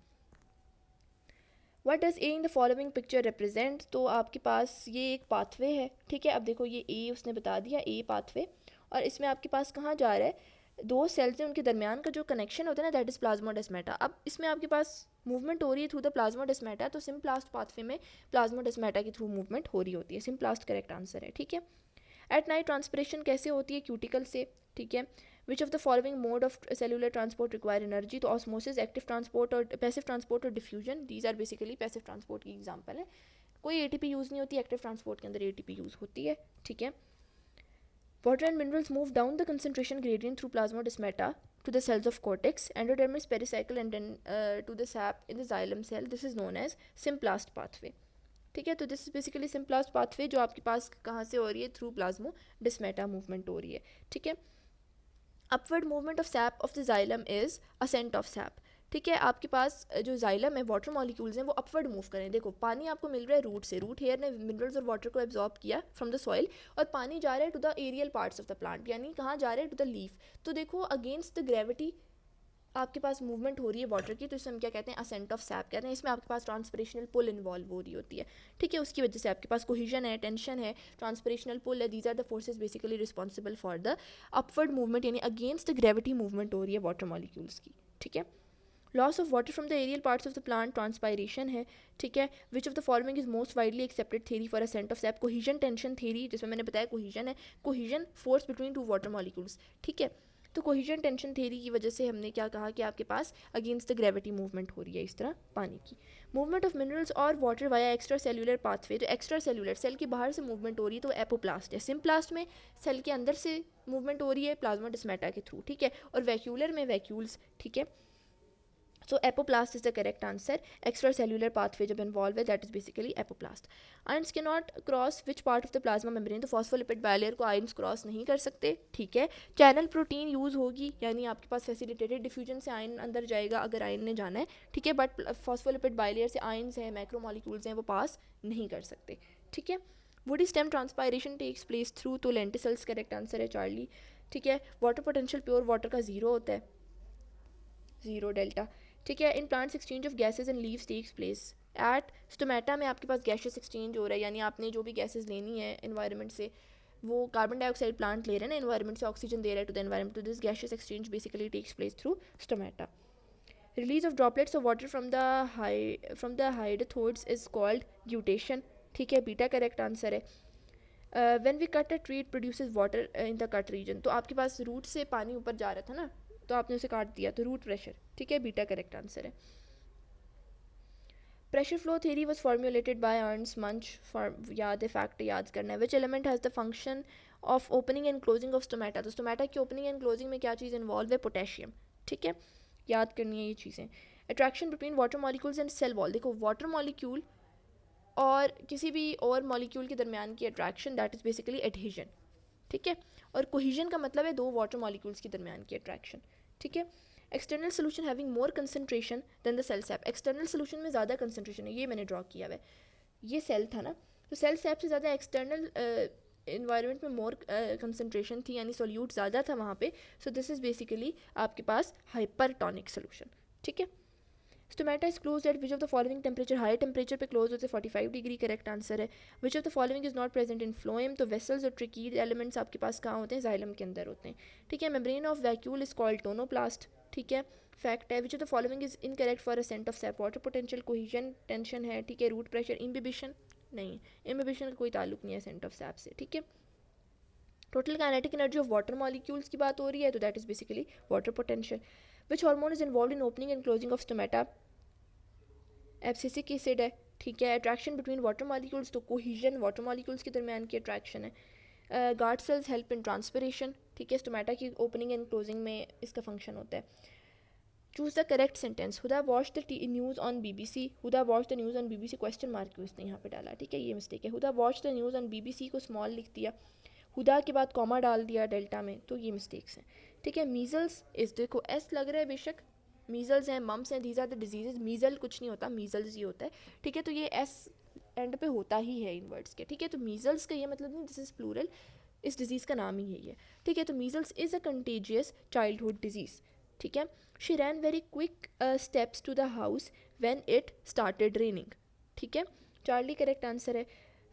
What does A in the following picture represent? तो आपके पास ये एक पाथवे है, ठीक है. अब देखो ये A उसने बता दिया, A पाथवे, और इसमें आपके पास कहाँ जा रहा है, दो सेल्स हैं, उनके दरमियान का जो कनेक्शन होता है ना, दैट इज़ प्लाज्मोडेस्माटा. अब इसमें आपके पास मूवमेंट हो रही है थ्रू द प्लाज्मोडेस्माटा, तो सिम्प्लास्ट पाथवे में प्लाज्मोडेस्माटा के थ्रू मूवमेंट हो रही होती है. सिम्प्लास्ट करेक्ट आंसर है, ठीक है. एट नाइट ट्रांसपिरेशन कैसे होती है, क्यूटिकल से, ठीक है. Which of the following mode of cellular transport require energy, तो ऑस्मोसिस, एक्टिव ट्रांसपोर्ट और पैसिव ट्रांसपोर्ट और diffusion, these are basically passive transport की एग्जांपल है. कोई एटीपी यूज़ नहीं होती, एक्टिव ट्रांसपोर्ट के अंदर एटीपी यूज़ होती है, ठीक है. Water and minerals move down the concentration gradient through plasmodesmata to the cells of cortex, endodermis, pericycle and then to the sap in the xylem cell. This is known as Symplast pathway. ठीक है. तो this is basically symplast pathway जो आपके पास कहाँ से हो रही है, थ्रू प्लाज्मोडेस्माटा मूवमेंट हो रही है, ठीक है. Upward movement of sap of the xylem is ascent of sap, ठीक है. आपके पास जो जाइलम है, वाटर मॉलिक्यूल्स हैं, वो अपवर्ड मूव करें. देखो पानी आपको मिल रहा है रूट से, रूट हेयर ने मिनरल्स और वाटर को एब्जॉर्ब किया फ्रॉम द सॉइल, और पानी जा रहा है to the aerial parts of the plant, यानी कहाँ जा रहा है, टू द लीफ. तो देखो अगेंस्ट द ग्रेविटी आपके पास मूवमेंट हो रही है वाटर की, तो इसे हम क्या कहते हैं, असेंट ऑफ सैप कहते हैं. इसमें आपके पास ट्रांसपिरेशनल पुल इन्वॉल्व हो रही होती है, ठीक है. उसकी वजह से आपके पास कोहिजन है, टेंशन है, ट्रांसपिरेशनल पुल है. These are the forces basically responsible for the upward movement, यानी अगेंस्ट द ग्रेविटी मूवमेंट हो रही है वाटर मॉलिक्यूल्स की, ठीक है. Loss of water from the aerial parts of the plant, transpiration है, ठीक है. Which of the following is most widely accepted theory for ascent of sap, cohesion tension theory, जिसमें मैंने बताया कोहिजन है, cohesion force between two water molecules, ठीक है. तो कोहिजन टेंशन थेरी की वजह से हमने क्या कहा कि आपके पास अगेंस्ट द ग्रेविटी मूवमेंट हो रही है इस तरह पानी की. मूवमेंट ऑफ मिनरल्स और water via extra cellular pathway, तो एक्स्ट्रा सेल्यूलर सेल के बाहर से मूवमेंट हो रही है तो एपोप्लास्ट है. सिम्प्लास्ट में सेल के अंदर से मूवमेंट हो रही है प्लाज्मोडेस्माटा के थ्रू, ठीक है. और वैक्यूलर में वैक्यूल्स, ठीक है. So apoplast is the correct answer. Extracellular pathway जब involve है, that is basically apoplast. Ions cannot cross which part of the plasma membrane, तो phospholipid bilayer को ions cross नहीं कर सकते, ठीक है. चैनल प्रोटीन यूज़ होगी, यानी आपके पास फैसिलिटेटेड डिफ्यूजन से आयन अंदर जाएगा अगर आयन ने जाना है, ठीक है. बट फॉस्फोलिपिड बाइलेयर से आयन्स हैं, मैक्रोमोलिक्यूल्स हैं, वो पास नहीं कर सकते, ठीक है. Woody stem transpiration takes place through, तो लेंटिसल्स करेक्ट आंसर है, चार्ली, ठीक है. वाटर पोटेंशियल प्योर वाटर का ज़ीरो होता है, ज़ीरो डेल्टा, ठीक है. In plants exchange of gases and leaves takes place at stomata में आपके पास गैसेस एक्सचेंज हो रहा है, यानी आपने जो भी गैसेज लेनी है एनवायरनमेंट से, वो कार्बन डाइऑक्साइड प्लांट ले रहे हैं ना, एनवायरनमेंट से ऑक्सीजन दे रहा है टू द एनवायरनमेंट, तो this gases exchange basically takes place through stomata. Release of droplets of water from the hydathodes is called guttation, ठीक है. बीटा करेक्ट आंसर है. When we cut a tree it produces water in the cut region, तो आपके पास root से पानी ऊपर जा रहा था ना, तो आपने उसे काट दिया, तो रूट प्रेशर, ठीक है. बीटा करेक्ट आंसर है. Pressure flow theory was formulated bye Ernst मंच, याद है, फैक्ट याद करना है. Which element has the function of opening and closing of stomata, तो स्टोमेटा की ओपनिंग एंड क्लोजिंग में क्या चीज़ इन्वॉल्व है, पोटेशियम, ठीक है. याद करनी है ये चीज़ें. Attraction between water molecules and cell wall, देखो वाटर मॉलिक्यूल और किसी भी और मॉलिक्यूल के दरमियान की attraction, that is basically adhesion, ठीक है. और कोहिजन का मतलब है दो वाटर मॉलिक्यूल्स के दरमियान की अट्रैक्शन, ठीक है. External solution having more concentration than the cell sap, external solution में ज़्यादा कंसनट्रेशन है, ये मैंने ड्रॉ किया हुआ है, ये सेल था ना, तो सेल सैप से ज़्यादा एक्सटर्नल इन्वायरमेंट में मोर कंसनट्रेशन थी, यानी सोल्यूट ज़्यादा था वहाँ पे. सो दिस इज़ बेसिकली आपके पास हाइपरटोनिक सोल्यूशन, ठीक है. Stomata is close eight which of the following temperature, high temperature पे क्लोज होते 45 डिग्री, करेक्ट आंसर है. Which of the following is not present in phloem, तो वेसल्स और ट्रिकीड एलिमेंट्स आपके पास कहाँ होते हैं, जाइलम के अंदर होते हैं, ठीक है. Membrane of vacuole is called tonoplast, ठीक है. फैक्ट है. Which of the following is incorrect for ascent of sap, water potential, cohesion tension है, ठीक है. रूट प्रेशर, इम्बिबिशन नहीं, इम्बिबिशन का कोई ताल्लुक नहीं है असेंट ऑफ सैप से, ठीक है. Total kinetic energy of water molecules की बात हो रही है, तो that is basically water potential. Which hormone is involve in opening and closing of stomata, abscisic acid है, ठीक है. अट्रैक्शन बिटवीन वाटर मॉलिक्यूल्स, तो कोहिजन वाटर मॉलिक्यूल्स के दरमियान की अट्रैक्शन है. Guard cells help in transpiration, ठीक है. स्टोमेटा की ओपनिंग एंड क्लोजिंग में इसका फंक्शन होता है. Choose the correct sentence. Huda watch the news on BBC, Huda watch the news on BBC, question mark क्यों इसने यहाँ पे डाला, ठीक है, ये मिस्टेक है. Huda watch the news on BBC को स्मॉल लिख दिया. हुदा के बाद कॉमा डाल दिया डेल्टा में, तो ये मिस्टेक्स हैं, ठीक है। मीज़ल्स इस देखो एस लग रहा है बेशक, मीज़ल्स हैं, मम्स हैं, these are the disease, measle कुछ नहीं होता, मीज़ल्स ही होता है, ठीक है। तो ये एस एंड पे होता ही है इन वर्ड्स के, ठीक है। तो मीज़ल्स का ये मतलब नहीं, दिस इज़ प्लूरल, इस डिज़ीज़ का नाम ही यही है, ठीक है। तो measles is a contagious childhood disease, ठीक है। She ran very quick steps to the house when it started raining, ठीक है। चार्ली करेक्ट आंसर है।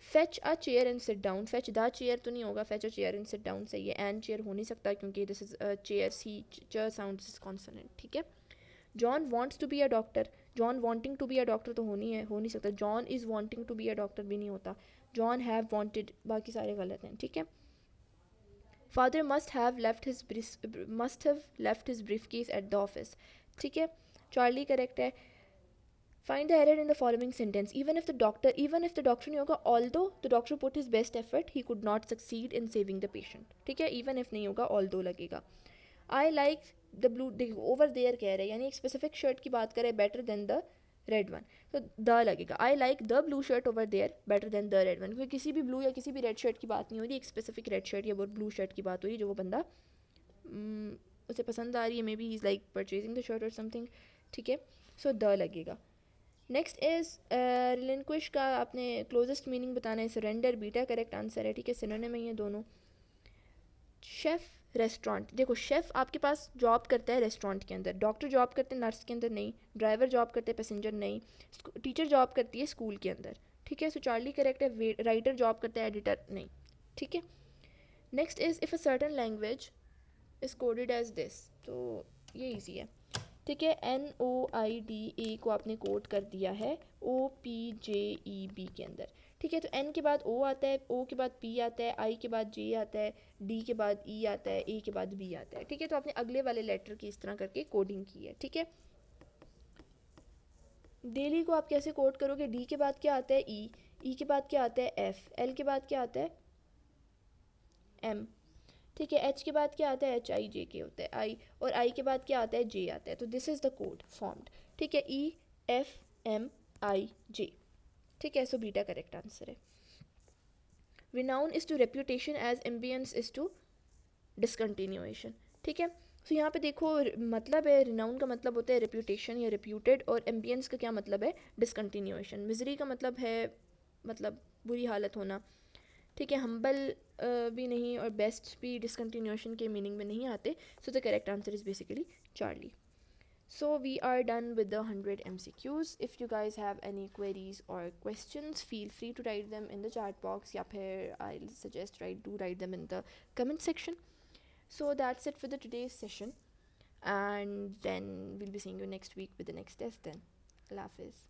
Fetch a chair and sit down, fetch the chair तो नहीं होगा, fetch a chair and sit down सही है, एंड चेयर हो नहीं सकता क्योंकि दिस इज चेयर, सी च साउंड इज कॉन्सोनेंट, ठीक है। John wants to be a doctor, John wanting to be a doctor तो हो नहीं सकता, John is wanting to be a doctor भी नहीं होता, जॉन हैव वॉन्टेड, बाकी सारे गलत हैं, ठीक है। Father must have left his brief case at the office, ठीक है। चार्ली करेक्ट है। Find the error in the following sentence. Even if the doctor नहीं होगा, although the doctor put his best effort, he could not succeed in saving the patient, ठीक है। even if नहीं होगा, although लगेगा। I like the blue, देखो over there कह रहे हैं, यानी एक specific shirt की बात करें, better than the red one, तो the लगेगा। I like the blue shirt over there better than the red one, क्योंकि किसी भी blue या किसी भी red shirt की बात नहीं हो रही, एक specific red shirt या blue shirt की बात हो रही है जो वो बंदा उसे पसंद आ रही है, may be he is like purchasing the shirt और समथिंग, ठीक है। सो द लगेगा। नेक्स्ट इज़ रिलिंक्विश का आपने क्लोजेस्ट मीनिंग बताना है, सरेंडर बीटा करेक्ट आंसर है, ठीक है। सिनोनिम में ही है दोनों। शेफ़ रेस्टोरेंट, देखो शेफ़ आपके पास जॉब करता है रेस्टोरेंट के अंदर, डॉक्टर जॉब करते हैं नर्स के अंदर नहीं, ड्राइवर जॉब करते हैं पैसेंजर नहीं, टीचर जॉब करती है स्कूल के अंदर, ठीक है। सो चार्ली करेक्ट है। राइटर जॉब करता है एडिटर नहीं, ठीक है। Next is if a certain language is coded as this, तो ये ईजी है, ठीक है। NOIDA को आपने कोड कर दिया है OPJEB के अंदर, ठीक है। तो N के बाद O आता है, O के बाद P आता है, I के बाद J आता है, D के बाद E आता है, A के बाद B आता है, ठीक है। तो आपने अगले वाले लेटर की इस तरह करके कोडिंग की है, ठीक है। डेली को आप कैसे कोड करोगे, D के बाद क्या आता है E, E के बाद क्या आता है F, L के बाद क्या आता है M, ठीक है। H के बाद क्या आता है HIJK होता है I, और I के बाद क्या आता है J आता है, तो this is the code formed, ठीक है। EFMIJ, ठीक है। सो बीटा करेक्ट आंसर है। Renown is to reputation as ambience is to discontinuation, ठीक है। सो यहाँ पे देखो मतलब है, रिनाउन का मतलब होता है रेप्यूटेशन या रेप्यूटेड, और एम्बियंस का क्या मतलब है डिसकंटिन्यूएशन। मिजरी का मतलब है मतलब बुरी हालत होना, ठीक है। हम्बल भी नहीं और बेस्ट भी डिसकंटिन्यूएशन के मीनिंग में नहीं आते, so the correct answer is basically Charlie. So we are done with the 100 MCQs. If you guys have any queries or questions, feel free to write them in the chat box, या फिर I'll suggest write them in the comment section. So that's it for the today's session, and then we'll be seeing you next week with the next test then. Allah Hafiz.